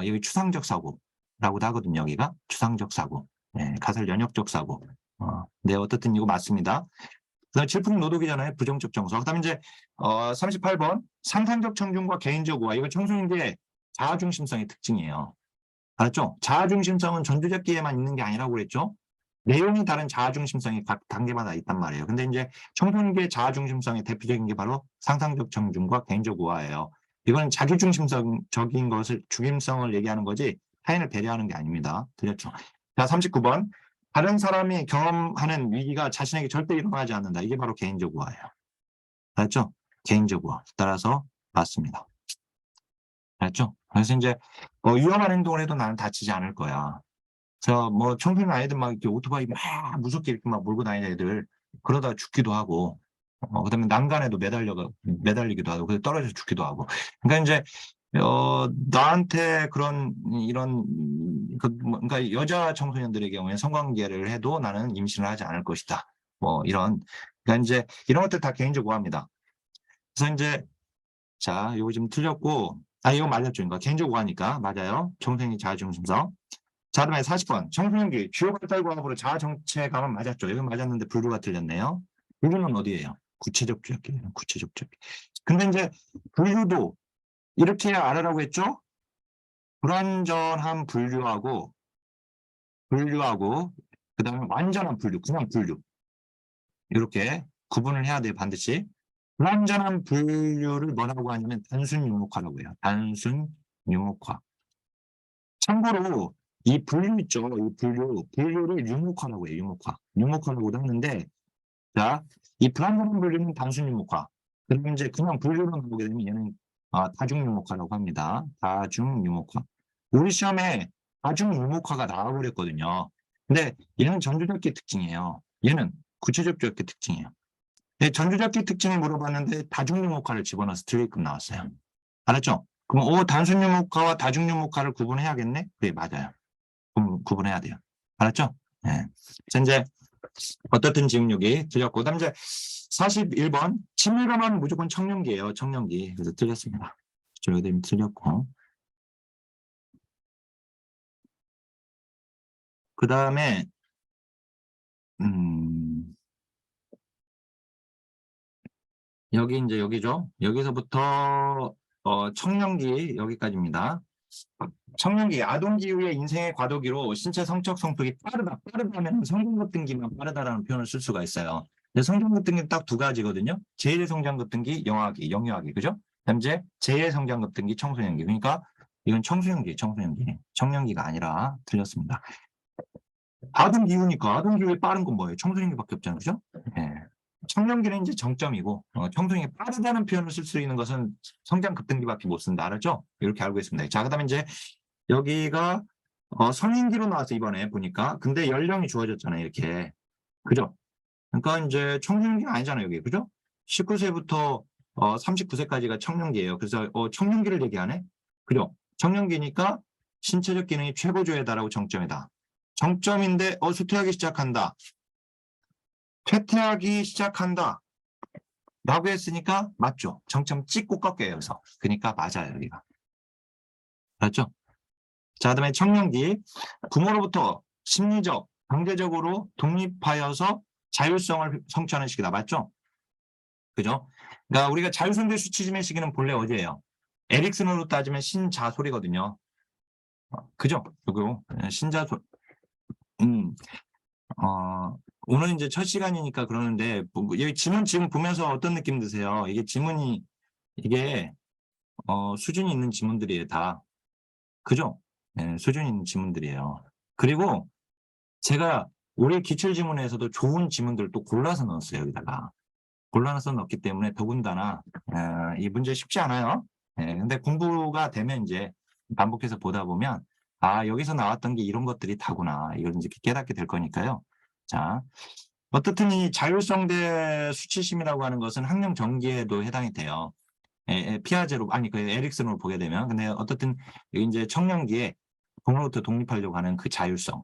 여기 추상적 사고라고도 하거든요. 여기가 추상적 사고, 네, 가설 연역적 사고. 네, 어떻든 이거 맞습니다. 그다음에 질풍 노동이잖아요. 부정적 정서. 그다음에 이제 38번 상상적 청중과 개인적 우화. 이거 청소년기의 자아중심성의 특징이에요. 알았죠? 자아중심성은 전두적기에만 있는 게 아니라고 그랬죠? 내용이 다른 자아중심성이 각 단계마다 있단 말이에요. 근데 이제 청소년기의 자아중심성의 대표적인 게 바로 상상적 청중과 개인적 우화예요. 이건 자기중심적인 것을 중심성을 얘기하는 거지 타인을 배려하는 게 아닙니다. 들렸죠? 자, 39번 다른 사람이 경험하는 위기가 자신에게 절대 일어나지 않는다. 이게 바로 개인적 우화예요. 알았죠? 개인적 우화. 따라서 맞습니다. 알았죠? 그래서 이제 위험한 행동을 해도 나는 다치지 않을 거야. 그래서 뭐 청소년 아이들 막 이렇게 오토바이 막 무섭게 이렇게 막 몰고 다니는 애들 그러다가 죽기도 하고 그다음에 난간에도 매달리기도 하고 그래서 떨어져 죽기도 하고. 그러니까 이제 나한테 이런 그러니까 여자 청소년들의 경우에 성관계를 해도 나는 임신을 하지 않을 것이다. 뭐 이런 그러니까 이제 이런 것들 다 개인적 우화입니다. 그래서 이제 자, 이거 좀 틀렸고 이거 맞았죠. 그러니까 개인적 우화니까 맞아요. 청소년이 자아중심성. 자, 그다음에 40번 청소년기 주요 발달과학으로 자아정체감은 맞았죠. 이건 맞았는데 분류가 틀렸네요. 분류는 어디예요? 구체적 주역기예요. 구체적 주역기. 근데 이제 분류도 이렇게 알아라고 했죠? 불완전한 분류하고 그다음에 완전한 분류, 그냥 분류. 이렇게 구분을 해야 돼요, 반드시. 불완전한 분류를 뭐라고 하냐면 단순 유목화라고 해요. 단순 유목화. 참고로 이 분류 있죠. 이 분류를 유목화라고 해요. 유목화라고도 하는데, 자, 이 불완전한 분류는 단순 유목화. 그럼 이제 그냥 분류로 나오게 되면 얘는 다중 유목화라고 합니다. 다중 유목화. 우리 시험에 다중 유목화가 나와버렸거든요. 근데 얘는 전주적기 특징이에요. 얘는 구체적 적기 특징이에요. 네, 전주적기 특징을 물어봤는데 다중 유목화를 집어넣어서 틀리끔 나왔어요. 알았죠? 그럼 단순 유목화와 다중 유목화를 구분해야겠네? 네, 맞아요. 구분해야 돼요. 알았죠? 네. 이제 어떻든 지금 여기 틀렸고, 그다음 이제 41번 친밀감은 무조건 청룡기예요. 청룡기. 그래서 틀렸습니다. 저기 되면 틀렸고. 그 다음에 여기 이제 여기죠. 여기서부터 청룡기 여기까지입니다. 청년기, 아동기 이후의 인생의 과도기로 신체 성적 성폭이 빠르다면 성장급 등기만 빠르다라는 표현을 쓸 수가 있어요. 근데 성장급 등기는 딱 두 가지거든요. 제1의 성장급 등기, 영유아기, 그죠? 그다음 이제 제2의 성장급 등기, 청소년기. 그러니까 이건 청소년기. 청년기가 아니라 틀렸습니다. 아동기 이후니까 아동기 이후에 빠른 건 뭐예요? 청소년기밖에 없잖아요, 그죠? 네. 청년기는 이제 정점이고 청소년기 빠르다는 표현을 쓸 수 있는 것은 성장 급등기밖에 못 쓴다, 알았죠? 이렇게 알고 있습니다. 자, 그다음에 이제 여기가 성인기로 나와서 이번에 보니까 근데 연령이 주어졌잖아요, 이렇게. 그죠? 그러니까 이제 청년기가 아니잖아요, 여기. 그죠? 19세부터 39세까지가 청년기예요. 그래서 청년기를 얘기하네. 그죠? 청년기니까 신체적 기능이 최고조에 달하고 정점이다. 정점인데 쇠퇴하기 시작한다. 쇠퇴하기 시작한다. 라고 했으니까 맞죠? 정점 찍고 꺾여요, 여기서. 그러니까 맞아요, 여기가. 맞죠? 자, 그다음에 청년기. 부모로부터 심리적, 경제적으로 독립하여서 자율성을 성취하는 시기다. 맞죠? 그죠? 그러니까 우리가 자율성대 수치심의 시기는 본래 어디예요? 에릭슨으로 따지면 신자솔이거든요. 그죠? 그리고 신자솔. 오늘 이제 첫 시간이니까 그러는데 여기 지문 지금 보면서 어떤 느낌 드세요? 이게 지문이 이게 수준이 있는 지문들이에요, 다. 그죠? 네, 수준이 있는 지문들이에요. 그리고 제가 올해 기출지문에서도 좋은 지문들을 또 골라서 넣었어요, 여기다가. 골라서 넣었기 때문에 더군다나 이 문제 쉽지 않아요. 근데 공부가 되면 이제 반복해서 보다 보면 여기서 나왔던 게 이런 것들이 다구나. 이걸 이제 깨닫게 될 거니까요. 자, 어떻든 이 자율성대 수치심이라고 하는 것은 학령 전기에도 해당이 돼요. 피아제로 그 에릭슨으로 보게 되면. 근데 어떻든 이제 청년기에 부모로부터 독립하려고 하는 그 자율성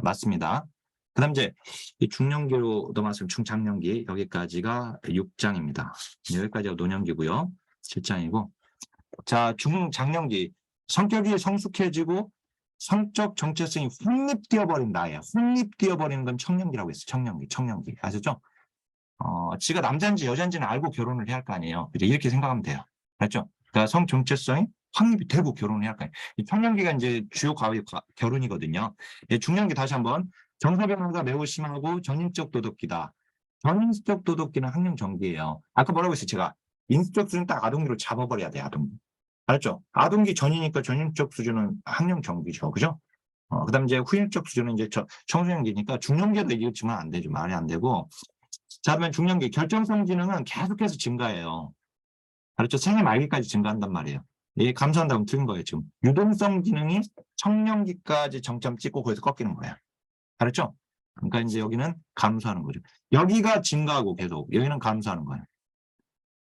맞습니다. 그다음 이제 이 중년기로 넘어왔으면 중장년기 여기까지가 6장입니다. 여기까지가 노년기고요. 7장이고 자 중장년기 성격이 성숙해지고 성적 정체성이 확립되어버린다. 확립되어버리는 건 청년기라고 했어요. 청년기 아시죠? 지가 남자인지 여자인지는 알고 결혼을 해야 할 거 아니에요. 그죠? 이렇게 생각하면 돼요. 맞죠? 그러니까 성 정체성이 확립이 되고 결혼을 해야 할 거 아니에요. 이 청년기가 이제 주요 과외 결혼이거든요. 중년기 다시 한번 정서 변화가 매우 심하고 전인적 도덕기다. 전인적 도덕기는 학령 전기예요. 아까 뭐라고 했어요? 제가 인수적 수준 딱 아동기로 잡아버려야 돼. 아동기. 알았죠? 아동기 전이니까 전인적 수준은 학령 전기죠. 그죠? 그다음 이제 후인적 수준은 이제 청소년기니까 중년기도 이기지만 안 되죠. 말이 안 되고. 자, 그러면 중년기 결정성 지능은 계속해서 증가해요. 알았죠? 생애 말기까지 증가한단 말이에요. 이게 감소한다면 틀린 거예요, 지금. 유동성 기능이 청년기까지 정점 찍고 거기서 꺾이는 거예요. 알았죠? 그러니까 이제 여기는 감소하는 거죠. 여기가 증가하고 계속 여기는 감소하는 거예요.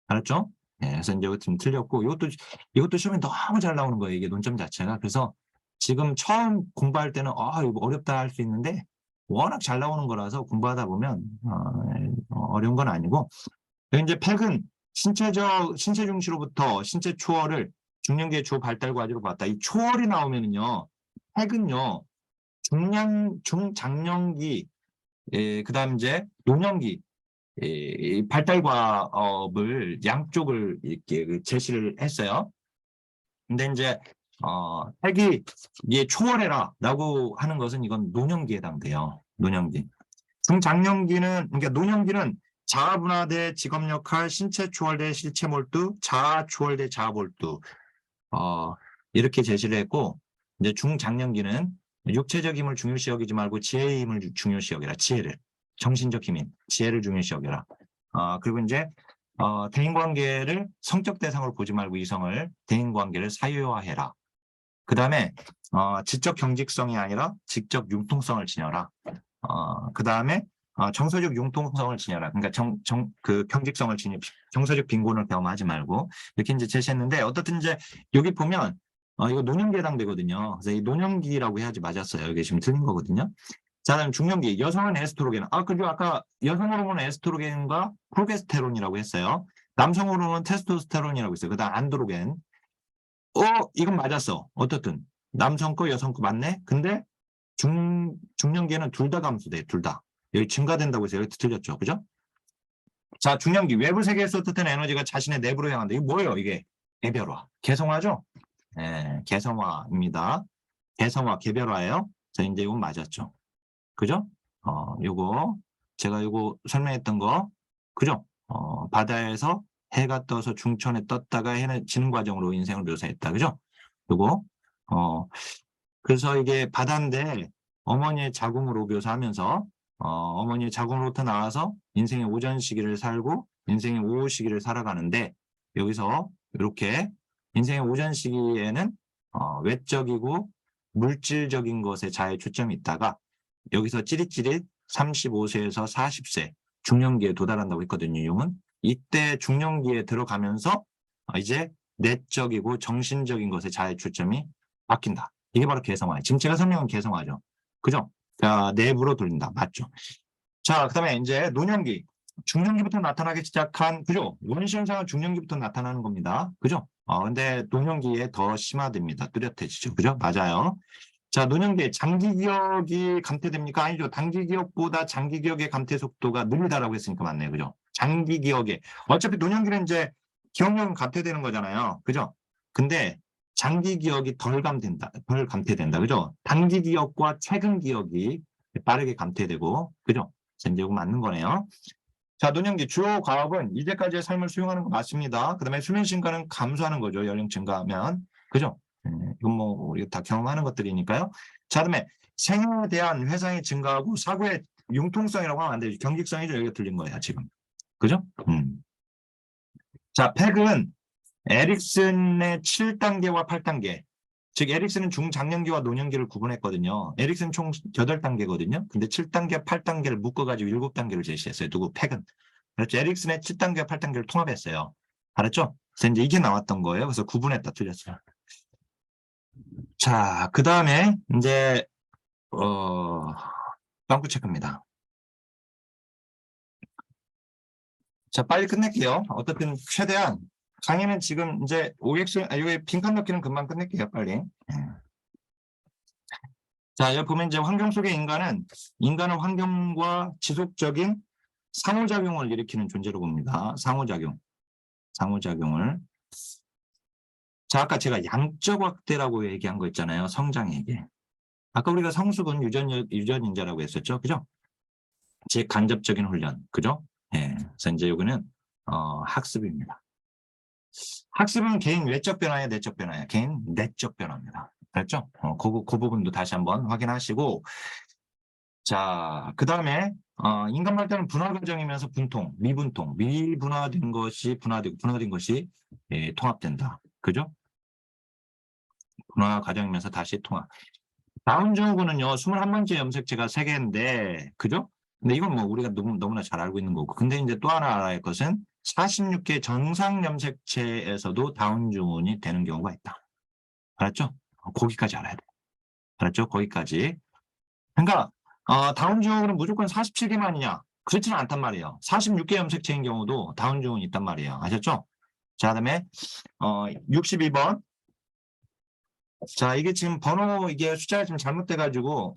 알았죠? 그래서 이제 지금 틀렸고 이것도 시험에 너무 잘 나오는 거예요. 이게 논점 자체가. 그래서 지금 처음 공부할 때는 이거 어렵다 할 수 있는데 워낙 잘 나오는 거라서 공부하다 보면 어려운 건 아니고 이제 팩은 신체 중시로부터 신체 초월을 중년기의 주 발달 과제로 봤다. 이 초월이 나오면은요, 팩은요, 중장년기, 그다음 이제 노년기 이 발달과업을 양쪽을 이렇게 제시를 했어요. 근데 이제 핵이 이게 초월해라라고 하는 것은 이건 노년기에 해당돼요. 노년기. 중장년기는 그러니까 노년기는 자아 분화대 직업 역할, 신체 초월대 실체 몰두, 자아 초월대 자아 몰두 이렇게 제시를 했고 이제 중장년기는 육체적 힘을 중요시 여기지 말고 지혜의 힘을 중요시 여기라. 지혜를 정신적 힘인 지혜를 중요시 여기라. 그리고 이제 대인관계를 성적 대상으로 보지 말고 이성을 대인관계를 사유화해라. 그 다음에 지적 경직성이 아니라 직접 융통성을 지녀라. 그 다음에 정서적 융통성을 지녀라. 그러니까 그 경직성을 지니 정서적 빈곤을 경험하지 말고 이렇게 이제 제시했는데 어떻든 이제 여기 보면 이거 노년기에 해당되거든요. 그래서 이 노년기라고 해야지 맞았어요. 여기 지금 틀린 거거든요. 자, 다음 중년기. 여성은 에스트로겐. 그리고 아까 여성 호르몬은 에스트로겐과 프로게스테론이라고 했어요. 남성 호르몬은 테스토스테론이라고 했어요. 그 다음 안드로겐. 이건 맞았어. 어떻든. 남성 거, 여성 거 맞네? 근데 중년기에는 둘 다 감소돼. 둘 다. 여기 증가된다고 해서 여기 틀렸죠. 그죠? 자, 중년기. 외부 세계에서 어떻든 에너지가 자신의 내부로 향한다. 이게 뭐예요? 이게 개별화. 개성화죠? 예, 개성화입니다. 개성화, 개별화예요. 자, 이제 이건 맞았죠. 그죠? 요거 제가 요거 설명했던 거 그죠? 바다에서 해가 떠서 중천에 떴다가 해는 지는 과정으로 인생을 묘사했다. 그죠? 요거 그래서 이게 바다인데 어머니의 자궁으로 묘사하면서 어머니의 자궁으로부터 나와서 인생의 오전 시기를 살고 인생의 오후 시기를 살아가는데 여기서 이렇게 인생의 오전 시기에는 외적이고 물질적인 것에 자의 초점이 있다가 여기서 찌릿찌릿 35세에서 40세 중년기에 도달한다고 했거든요. 유용은 이때 중년기에 들어가면서 이제 내적이고 정신적인 것에 자의 초점이 바뀐다. 이게 바로 개성화예요. 지금 제가 설명한 개성화죠. 그죠? 자, 내부로 돌린다. 맞죠? 자, 그 다음에 이제 노년기. 중년기부터 나타나기 시작한, 그죠? 원시현상은 중년기부터 나타나는 겁니다. 그죠? 근데 노년기에 더 심화됩니다. 뚜렷해지죠. 그죠? 맞아요. 자, 노년기 장기 기억이 감퇴됩니까? 아니죠. 단기 기억보다 장기 기억의 감퇴 속도가 느리다라고 했으니까 맞네요. 그죠? 장기 기억에. 어차피 노년기는 이제 기억력은 감퇴되는 거잖아요. 그죠? 근데 장기 기억이 덜 감퇴된다. 그죠? 단기 기억과 최근 기억이 빠르게 감퇴되고, 그죠? 이제 이거 맞는 거네요. 자, 노년기 주요 과업은 이제까지의 삶을 수용하는 거 맞습니다. 그 다음에 수면 시간은 감소하는 거죠. 연령 증가하면. 그죠? 이건 뭐 우리가 다 경험하는 것들이니까요. 자, 그다음에 생활에 대한 회상이 증가하고 사고의 융통성이라고 하면 안 되죠. 경직성이죠. 여기가 틀린 거예요, 지금. 그죠? 자, 팩은 에릭슨의 7단계와 8단계. 즉, 에릭슨은 중장년기와 노년기를 구분했거든요. 에릭슨은 총 8단계거든요. 근데 7단계, 8단계를 묶어가지고 7단계를 제시했어요. 누구? 팩은. 그렇죠. 에릭슨의 7단계와 8단계를 통합했어요. 알았죠? 그래서 이제 이게 나왔던 거예요. 그래서 구분했다. 틀렸어요. 자, 그 다음에 이제 빵꾸 체크입니다. 자, 빨리 끝낼게요. 어떻든 최대한 강의는 지금 이제 OX, 여기 빈칸 넣기는 금방 끝낼게요. 빨리. 자, 여기 보면 이제 환경 속의 인간은 환경과 지속적인 상호작용을 일으키는 존재로 봅니다. 상호작용을. 자, 아까 제가 양적 확대라고 얘기한 거 있잖아요. 성장에게. 아까 우리가 성숙은 유전인자라고 했었죠. 그죠? 즉 간접적인 훈련. 그죠? 예. 그래서 이제 여기는 학습입니다. 학습은 개인 외적 변화야, 내적 변화야. 개인 내적 변화입니다. 그렇죠? 그 부분도 다시 한번 확인하시고, 자, 그 다음에 인간 발달은 분화 과정이면서 미분화된 것이 분화되고 분화된 것이 통합된다. 그죠? 분화 과정이면서 다시 통합. 다운 증후군은요, 21번째 염색체가 3개인데, 그죠? 근데 이건 뭐 우리가 너무나 잘 알고 있는 거고. 근데 이제 또 하나 알아야 할 것은 46개 정상 염색체에서도 다운 증후군이 되는 경우가 있다. 알았죠? 거기까지 알아야 돼. 알았죠? 거기까지. 그러니까 다운 증후군은 무조건 47개만이냐? 그렇지는 않단 말이에요. 46개 염색체인 경우도 다운 증후군이 있단 말이에요. 아셨죠? 자, 그다음에 62번. 자, 이게 지금 번호 이게 숫자가 지금 잘못돼가지고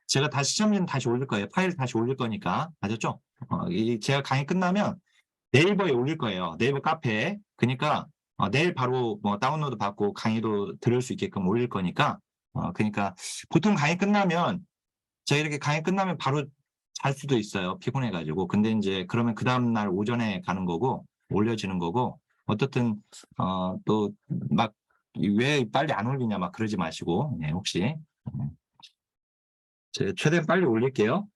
제가 시험지는 다시 올릴 거예요. 파일 다시 올릴 거니까. 아셨죠? 제가 강의 끝나면 네이버에 올릴 거예요. 네이버 카페에. 그러니까 내일 바로 뭐 다운로드 받고 강의도 들을 수 있게끔 올릴 거니까 그러니까 보통 강의 끝나면 제가 이렇게 강의 끝나면 바로 잘 수도 있어요. 피곤해가지고. 근데 이제 그러면 그 다음날 오전에 가는 거고 올려지는 거고 어떻든 또 막 왜 빨리 안 올리냐 막 그러지 마시고 혹시 제가 최대한 빨리 올릴게요.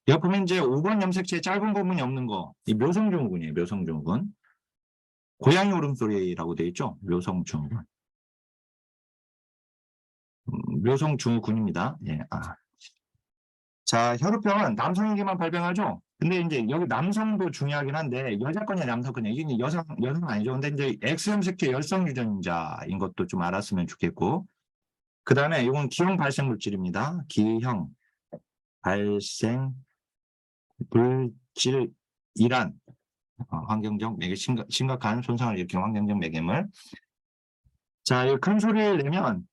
여기 보면 이제 5번 염색체에 짧은 부분이 없는 거, 이 묘성증후군이에요. 묘성증후군. 고양이 울음소리라고 되어 있죠. 묘성증후군. 묘성증후군입니다. 예. 자, 혈우병은 남성에게만 발병하죠. 근데 이제 여기 남성도 중요하긴 한데 여자 거냐 남성 거냐 이게 여성 아니죠. 근데 이제 X염색체 열성 유전자인 것도 좀 알았으면 좋겠고. 그 다음에 이건 기형 발생 물질입니다. 기형 발생 물질이란 환경적 매개 심각한 손상을 일으키는 환경적 매개물. 자, 이 큰 소리를 내면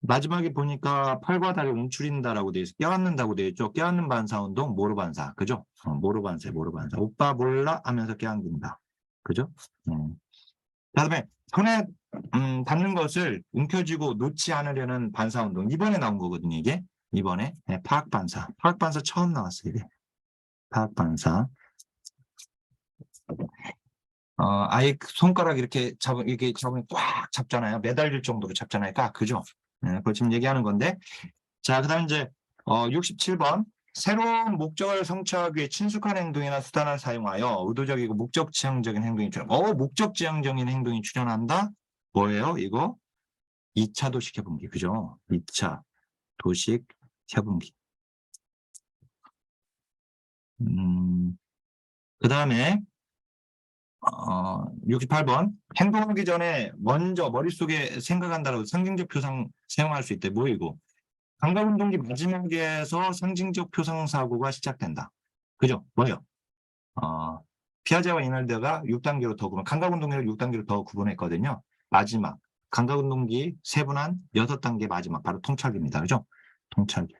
마지막에 보니까 팔과 다리 움츠린다라고 되어 있어. 껴안는다고 되어 있죠. 껴안는 반사 운동, 모르 반사. 그죠? 모르 반사. 오빠 몰라 하면서 껴안는다. 그죠? 그다음에 손에 닿는 것을 움켜쥐고 놓지 않으려는 반사 운동. 이번에 나온 거거든요, 이게. 이번에. 네, 파악 반사. 파악 반사 처음 나왔어요, 이게. 파악 반사. 아예 손가락 이렇게 잡으면 꽉 잡잖아요. 매달릴 정도로 잡잖아요. 딱 그죠? 네, 그거 지금 얘기하는 건데. 자, 그 다음에 이제 67번. 새로운 목적을 성취하기 위해 친숙한 행동이나 수단을 사용하여 의도적이고 목적 지향적인 행동이 목적 지향적인 행동이 출현한다? 뭐예요? 이거 2차 도식 해분기. 그죠? 2차 도식 해분기. 그 다음에 68번. 행동하기 전에 먼저 머릿속에 생각한다라고 상징적 표상 사용할 수 있대. 뭐이고? 감각운동기 마지막에서 상징적 표상 사고가 시작된다. 그죠? 뭐예요? 피아제와 이날드가 6단계로 더 구분, 감각운동기를 6단계로 더 구분했거든요. 마지막. 감각운동기 세분한 6단계 마지막. 바로 통찰기입니다. 그죠? 통찰기.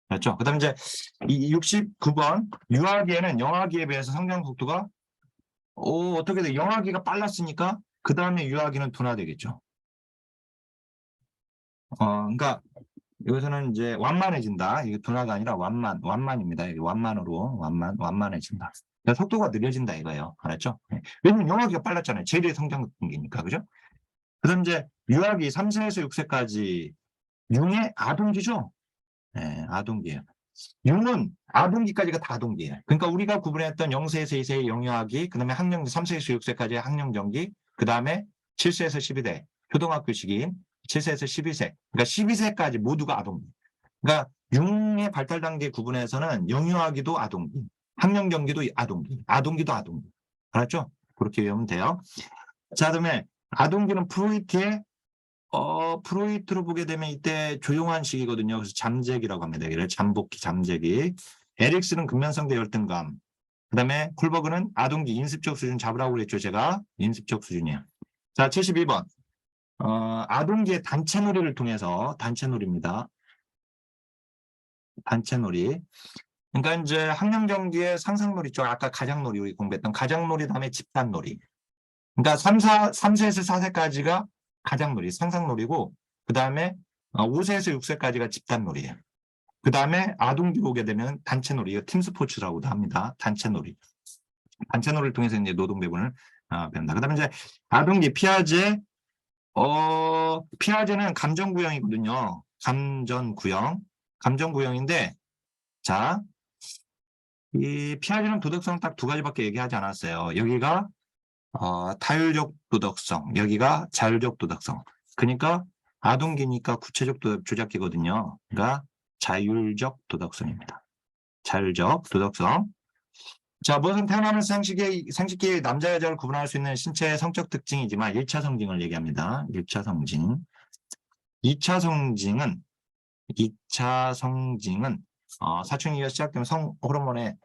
그렇죠? 그 다음에 이제 이 69번. 유아기에는 영아기에 비해서 성장 속도가 어떻게 돼? 영아기가 빨랐으니까 그 다음에 유아기는 둔화되겠죠. 그러니까 여기서는 이제 완만해진다. 이게 둔화가 아니라 완만입니다. 이게 완만해진다. 그러니까 속도가 느려진다 이거예요. 알았죠? 네. 왜냐면 영아기가 빨랐잖아요. 제1의 성장 단계니까, 그죠? 그다음 이제 유아기 3세에서 6세까지 융의 아동기죠? 네, 아동기예요. 융은 아동기까지가 다 아동기예요. 그러니까 우리가 구분했던 0세에서 2세의 영유아기, 그다음에 학령 3세에서 6세까지의 학령정기, 그다음에 7세에서 12세 초등학교 시기인 7세에서 12세, 그러니까 12세까지 모두가 아동기. 그러니까 융의 발달 단계 구분에서는 영유아기도 아동기, 학령정기도 아동기, 아동기도 아동기. 알았죠? 그렇게 외우면 돼요. 자, 그다음에 아동기는 프로이트로 보게 되면 이때 조용한 시기거든요. 그래서 잠재기라고 합니다. 이를 잠복기, 잠재기. 에릭스는 근면성대 열등감. 그다음에 콜버그는 아동기 인습적 수준 잡으라고 그랬죠. 제가 인습적 수준이에요. 자, 72번. 아동기의 단체놀이를 통해서 단체놀이입니다. 단체놀이. 그러니까 이제 학령정기의 상상놀이 쪽 아까 가장놀이 우리 공부했던 가장놀이 다음에 집단놀이. 그러니까 3세에서 4세까지가 가장놀이, 상상놀이고 그 다음에 5세에서 6세까지가 집단놀이에요. 그 다음에 아동기 보게 되면 단체놀이, 이거 팀스포츠라고도 합니다. 단체놀이. 단체놀이를 통해서 이제 노동배분을 배운다. 그 다음에 이제 아동기 피아제, 피아제는 감정구형이거든요. 감정구형인데, 자, 이 피아제는 도덕성 딱 2가지밖에 얘기하지 않았어요. 여기가 타율적 도덕성, 여기가 자율적 도덕성. 그러니까 아동기니까 구체적 조작기거든요. 그러니까 자율적 도덕성입니다. 자율적 도덕성. 자, 무엇은 태어나면서 생식기의 남자, 여자를 구분할 수 있는 신체의 성적 특징이지만 1차 성징을 얘기합니다. 1차 성징. 2차 성징은 사춘기가 시작되면 성 호르몬의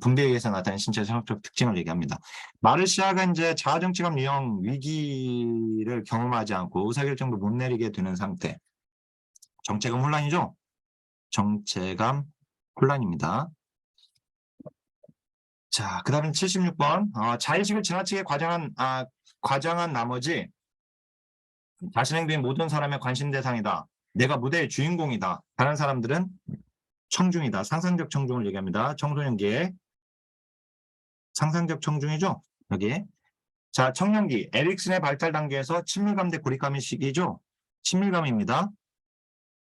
분비에 의해서 나타나는 신체 성적 특징을 얘기합니다. 마르시아가 이제 자아정체감 유형 위기를 경험하지 않고 의사결정도 못 내리게 되는 상태. 정체감 혼란이죠? 정체감 혼란입니다. 자, 그 다음에 76번. 자의식을 지나치게 과장한 나머지 자신의 행동이 모든 사람의 관심 대상이다. 내가 무대의 주인공이다. 다른 사람들은 청중이다. 상상적 청중을 얘기합니다. 청소년기의 상상적 청중이죠? 여기. 자, 청년기. 에릭슨의 발달 단계에서 친밀감 대 고립감의 시기죠? 친밀감입니다.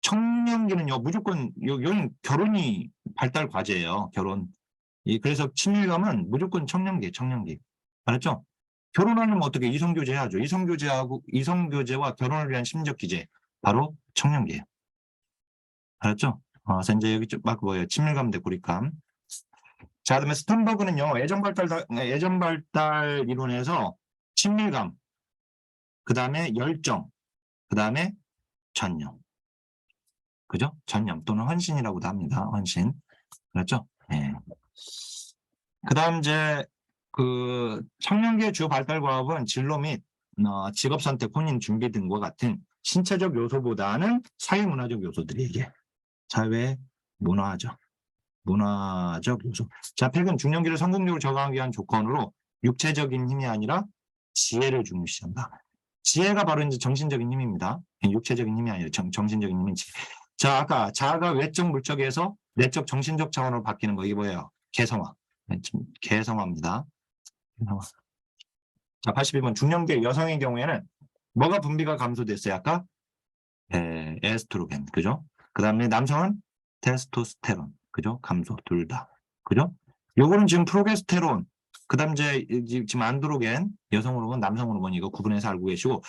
청년기는요, 무조건, 여기는 결혼이 발달 과제예요. 결혼. 그래서 친밀감은 무조건 청년기. 알았죠? 결혼하려면 어떻게 이성교제 해야죠. 이성교제와 결혼을 위한 심리적 기제. 바로 청년기예요. 알았죠? 그래서 이제 여기 막 뭐예요? 친밀감 대 고립감. 자, 그다음에 스턴버그는요, 애정 발달 이론에서 친밀감, 그 다음에 열정, 그 다음에 전념. 그죠? 전념 또는 헌신이라고도 합니다. 헌신. 그렇죠? 예. 그 다음 이제 그 청년기의 주 발달 과업은 진로 및 직업 선택, 혼인 준비 등과 같은 신체적 요소보다는 사회문화적 요소들이 이게 사회 문화적 요소. 자, 팩은 중년기를 성공적으로 적응하기 위한 조건으로 육체적인 힘이 아니라 지혜를 중시한다. 지혜가 바로 이제 정신적인 힘입니다. 육체적인 힘이 아니라 정신적인 힘인지. 자, 아까 자아가 외적 물적에서 내적 정신적 차원으로 바뀌는 거 이게 뭐예요? 개성화. 개성화입니다. 자, 81번 중년기 여성의 경우에는 뭐가 분비가 감소됐어요? 아까 에스트로겐, 그죠? 그 다음에 남성은 테스토스테론, 그죠? 감소 둘 다, 그죠? 요거는 지금 프로게스테론, 그 다음 이제 지금 안드로겐, 여성 호르몬, 남성 호르몬 이거 구분해서 알고 계시고,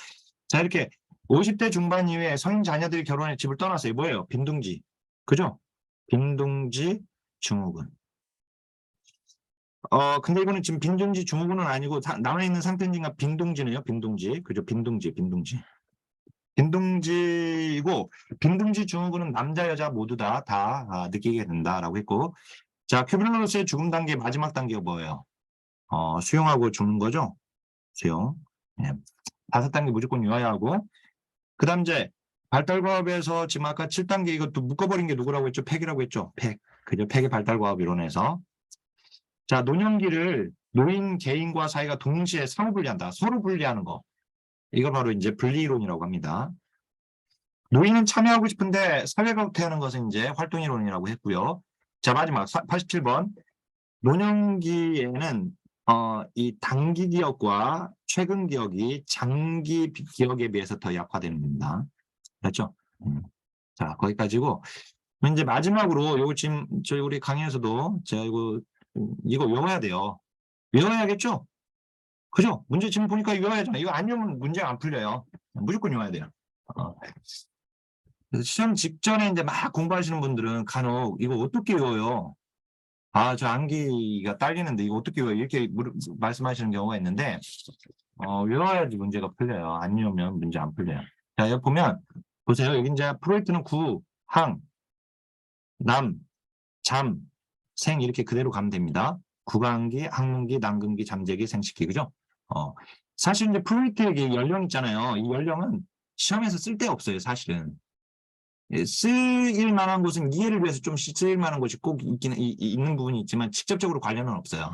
자, 이렇게 50대 중반 이후에 성인 자녀들이 결혼해 집을 떠났어요. 뭐예요? 빈둥지, 그죠? 빈둥지 증후군. 근데 이거는 지금 빈둥지 증후군은 아니고 남아있는 상태인가 빈둥지네요. 빈둥지, 그죠? 빈둥지고 빈둥지 증후군은 남자 여자 모두 다 느끼게 된다라고 했고, 자, 큐브릴로스의 죽음 단계 마지막 단계가 뭐예요? 수용하고 죽는 거죠. 수용. 네. 5단계 무조건 유아하고, 그다음 이제 발달 과업에서 지금 아까 7단계 이것도 묶어버린 게 누구라고 했죠? 팩이라고 했죠. 팩. 그죠? 팩의 발달 과업 이론에서. 자, 노년기를 노인 개인과 사회가 동시에 상호 분리한다. 서로 분리하는 거. 이걸 바로 이제 분리이론이라고 합니다. 노인은 참여하고 싶은데 사회가 후퇴하는 것은 이제 활동이론이라고 했고요. 자, 마지막 87번. 노년기에는 이 단기 기억과 최근 기억이 장기 기억에 비해서 더 약화되는 겁니다. 그렇죠? 자, 거기까지고. 이제 마지막으로 요거 지금 저희 우리 강의에서도 제가 이거 외워야 돼요. 외워야겠죠? 그죠? 문제 지금 보니까 외워야잖아요. 이거 안 외우면 문제가 안 풀려요. 무조건 외워야 돼요. 그래서 시험 직전에 이제 막 공부하시는 분들은 간혹 이거 어떻게 외워요? 저 암기가 딸리는데 이거 어떻게 외워요? 이렇게 말씀하시는 경우가 있는데 외워야지 문제가 풀려요. 안 외우면 문제 안 풀려요. 자, 여기 보면 보세요. 여기 이제 프로젝트는 구, 항, 남, 잠, 생 이렇게 그대로 가면 됩니다. 구강기, 항문기, 남근기, 잠재기, 생식기, 그죠? 사실 이제 프로젝트의 연령 있잖아요. 이 연령은 시험에서 쓸 데 없어요, 사실은. 쓰일 만한 곳은 이해를 위해서 좀 쓰일 만한 곳이 꼭 있는 부분이 있지만 직접적으로 관련은 없어요.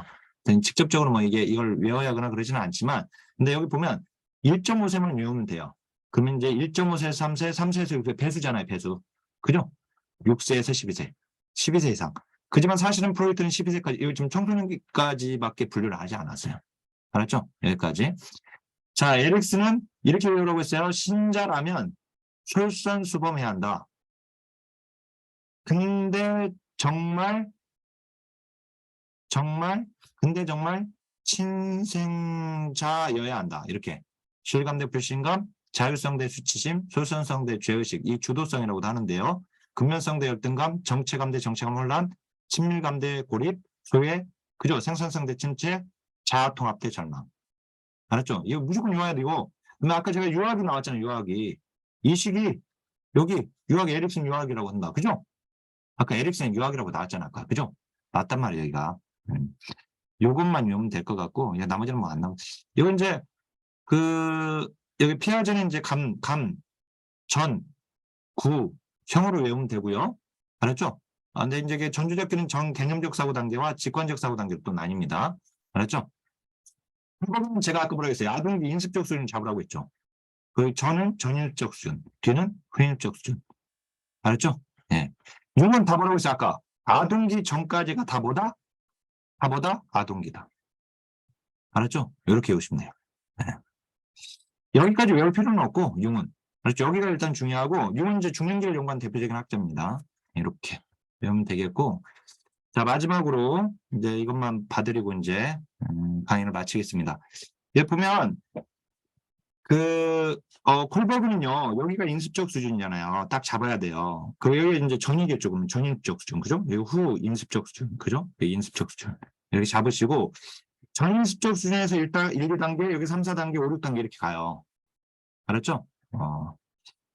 직접적으로 뭐 이걸 외워야 하거나 그러지는 않지만, 근데 여기 보면 1.5세만 외우면 돼요. 그러면 이제 1.5세에서 3세, 3세에서 6세 배수잖아요, 배수. 그죠? 6세에서 12세, 12세 이상. 그지만 사실은 프로젝트는 12세까지, 이거 지금 청소년기까지밖에 분류를 하지 않았어요. 알았죠? 여기까지. 자, 에릭스는 이렇게 외우라고 했어요. 신자라면 솔선수범해야 한다. 근데 정말 친생자여야 한다. 이렇게 실감 대 불신감, 자율성 대 수치심, 솔선성 대 죄의식, 이 주도성이라고도 하는데요. 근면성 대 열등감, 정체감 대 정체감 혼란, 친밀감 대 고립, 소외, 그죠? 생산성 대 침체, 자아통합 대 절망. 알았죠? 이거 무조건 유아야 되고, 근데 아까 제가 유학이 나왔잖아요. 유학이. 이 시기 여기 유학 에릭슨 유학이라고 한다. 그죠? 아까 에릭슨 유학이라고 나왔잖아. 아까. 그죠? 맞단 말이에요. 여기가. 요것만 외우면 될 것 같고, 나머지는 뭐 안 나오고. 이건 이제 여기 피아제는 이제 전, 구, 형으로 외우면 되고요. 알았죠? 근데 이제 이게 전주적기는 정개념적 사고 단계와 직관적 사고 단계로 또 나뉩니다. 알았죠? 이거는 제가 아까 뭐라고 했어요? 아동기 인습적 수준 잡으라고 했죠. 그 전은 전일적 수준, 뒤는 후일적 수준. 알았죠? 예. 이건 다 뭐라고 했어요? 아까 아동기 전까지가 다 뭐다? 다 뭐다? 아동기다. 알았죠? 이렇게 외우시면 돼요. 예. 여기까지 외울 필요는 없고 융은. 알았죠? 여기가 일단 중요하고 융은 이제 중년기를 연구한 대표적인 학자입니다. 이렇게 외우면 되겠고, 자 마지막으로 이제 이것만 봐드리고 이제 강의를 마치겠습니다. 여기 보면 콜버그는요, 여기가 인습적 수준이잖아요. 딱 잡아야 돼요. 여기 이제 전이겠죠. 그러면 전인적 수준, 그죠? 여기 후 인습적 수준, 그죠? 여기 인습적 수준. 이렇게 잡으시고, 전인습적 수준에서 일단 1, 2단계, 여기 3, 4단계, 5, 6단계 이렇게 가요. 알았죠?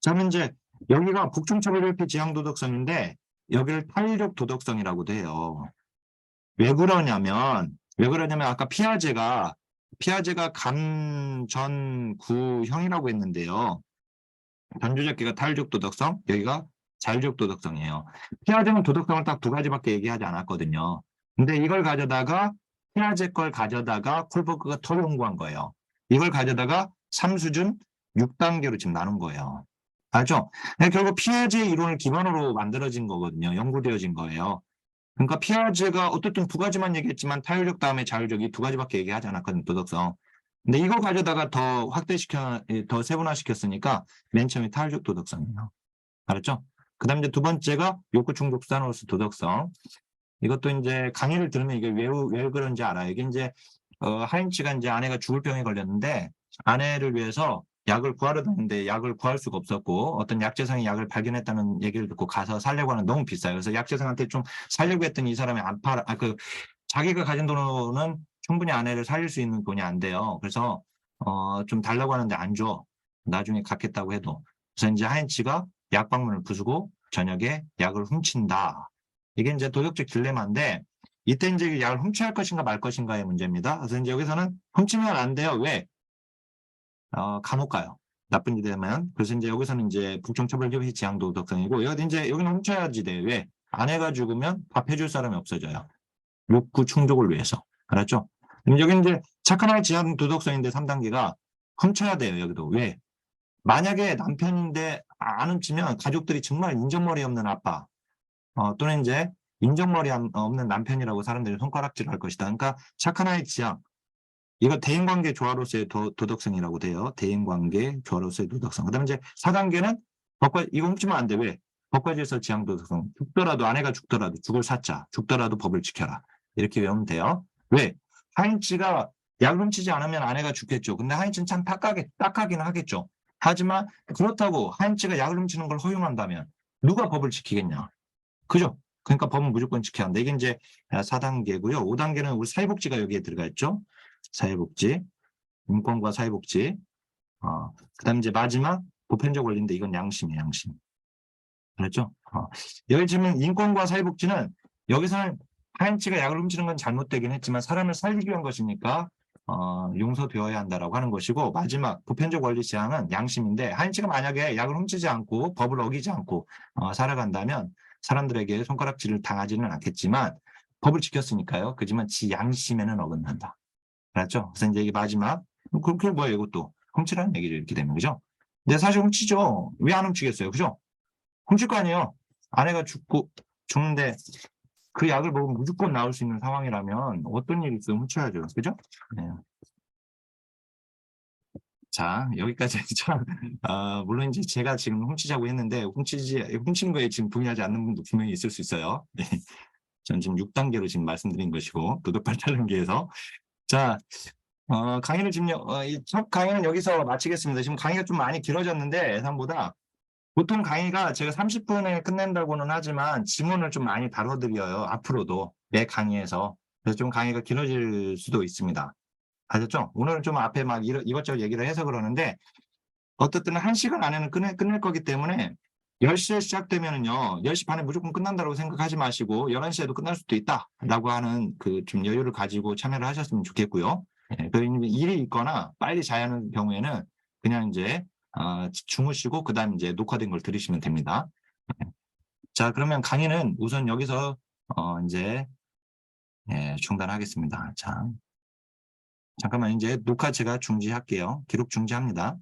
자, 그러면 이제 여기가 복종처벌협회 지향도덕성인데, 여기를 타일적 도덕성이라고도 해요. 왜 그러냐면 아까 피아제가 감전구형이라고 했는데요. 전주적기가 타일적 도덕성, 여기가 자율적 도덕성이에요. 피아제는 도덕성을 딱 두 가지밖에 얘기하지 않았거든요. 근데 이걸 가져다가 피아제 걸 가져다가 콜버그가 더 연구한 거예요. 이걸 가져다가 3수준 6단계로 지금 나눈 거예요. 알죠? 결국 피아제 이론을 기반으로 만들어진 거거든요. 연구되어진 거예요. 그러니까 피아제가 어쨌든 두 가지만 얘기했지만 타율적 다음에 자율적 이 두 가지밖에 얘기하지 않았거든요. 도덕성. 근데 이거 가져다가 더 세분화시켰으니까 맨 처음에 타율적 도덕성이에요. 알았죠? 그 다음에 이제 두 번째가 욕구 충족 수단으로서 도덕성. 이것도 이제 강의를 들으면 이게 왜 그런지 알아요. 이게 이제 하인츠가 이제 아내가 죽을 병에 걸렸는데 아내를 위해서 약을 구하러 다녔는데 약을 구할 수가 없었고 어떤 약재상이 약을 발견했다는 얘기를 듣고 가서 살려고 하는 너무 비싸요. 그래서 약재상한테 좀 살려고 했더니 이 사람이 안 팔아. 자기가 가진 돈으로는 충분히 아내를 살릴 수 있는 돈이 안 돼요. 그래서 좀 달라고 하는데 안 줘. 나중에 갚겠다고 해도. 그래서 이제 하인츠가 약방문을 부수고 저녁에 약을 훔친다. 이게 이제 도덕적 딜레마인데 이때 이제 약을 훔쳐야 할 것인가 말 것인가의 문제입니다. 그래서 이제 여기서는 훔치면 안 돼요. 왜? 감옥 가요. 나쁜 일이 되면. 그래서 이제 여기서는 이제 북정처벌협의 지향도덕성이고 여기는 훔쳐야지 돼. 왜? 아내가 죽으면 밥 해줄 사람이 없어져요. 욕구 충족을 위해서. 알았죠? 여기 이제 착한 아이 지향도덕성인데 3단계가 훔쳐야 돼요. 여기도. 왜? 만약에 남편인데 안 훔치면 가족들이 정말 인정머리 없는 아빠 또는 이제 인정머리 없는 남편이라고 사람들이 손가락질을 할 것이다. 그러니까 착한 아이 지향. 이거 대인관계 조화로서의 도덕성이라고 돼요. 대인관계 조화로서의 도덕성. 그다음에 이제 4단계는 이거 훔치면 안 돼. 왜? 법과질서 지향 도덕성. 죽더라도 아내가 죽을 사자. 죽더라도 법을 지켜라. 이렇게 외우면 돼요. 왜? 하인츠가 약 훔치지 않으면 아내가 죽겠죠. 근데 하인츠는 참 딱하긴 하겠죠. 하지만 그렇다고 하인츠가 약을 훔치는 걸 허용한다면 누가 법을 지키겠냐. 그죠? 그러니까 법은 무조건 지켜야 한다. 이게 이제 4단계고요. 5단계는 우리 사회복지가 여기에 들어가 있죠. 사회복지, 인권과 사회복지. 그다음 이제 마지막 보편적 원리인데 이건 양심이에요, 양심. 그렇죠? 여기 지금 인권과 사회복지는 여기서는 하인츠가 약을 훔치는 건 잘못되긴 했지만 사람을 살리기 위한 것이니까 용서되어야 한다라고 하는 것이고 마지막 보편적 원리 지향은 양심인데 하인츠가 만약에 약을 훔치지 않고 법을 어기지 않고 살아간다면 사람들에게 손가락질을 당하지는 않겠지만 법을 지켰으니까요. 그지만 지 양심에는 어긋난다. 알았죠? 그래서 이제 이게 마지막 그게 뭐예요? 이것도 훔치라는 얘기를 이렇게 되는 거죠. 근데 사실 훔치죠. 왜 안 훔치겠어요? 그죠? 훔칠 거 아니에요. 아내가 죽는데 그 약을 먹으면 무조건 나올 수 있는 상황이라면 어떤 일이 있으면 훔쳐야죠. 그죠? 네. 자, 여기까지 참, 물론 이제 제가 지금 훔치자고 했는데, 훔친 거에 지금 동의하지 않는 분도 분명히 있을 수 있어요. 네. 전 지금 6단계로 지금 말씀드린 것이고, 도덕 발달 단계에서. 자, 강의를 지금, 첫 강의는 여기서 마치겠습니다. 지금 강의가 좀 많이 길어졌는데, 예상보다. 보통 강의가 제가 30분에 끝낸다고는 하지만 지문을 좀 많이 다뤄드려요. 앞으로도 매 강의에서. 그래서 좀 강의가 길어질 수도 있습니다. 아셨죠? 오늘은 좀 앞에 막 이것저것 얘기를 해서 그러는데 어떻든 1시간 안에는 끝낼 거기 때문에 10시에 시작되면은요. 10시 반에 무조건 끝난다고 생각하지 마시고 11시에도 끝날 수도 있다라고 하는 그 좀 여유를 가지고 참여를 하셨으면 좋겠고요. 예, 일이 있거나 빨리 자야 하는 경우에는 그냥 이제 주무시고 그다음 이제 녹화된 걸 들으시면 됩니다. 자, 그러면 강의는 우선 여기서 이제 중단하겠습니다. 자, 잠깐만 이제 녹화 제가 중지할게요. 기록 중지합니다.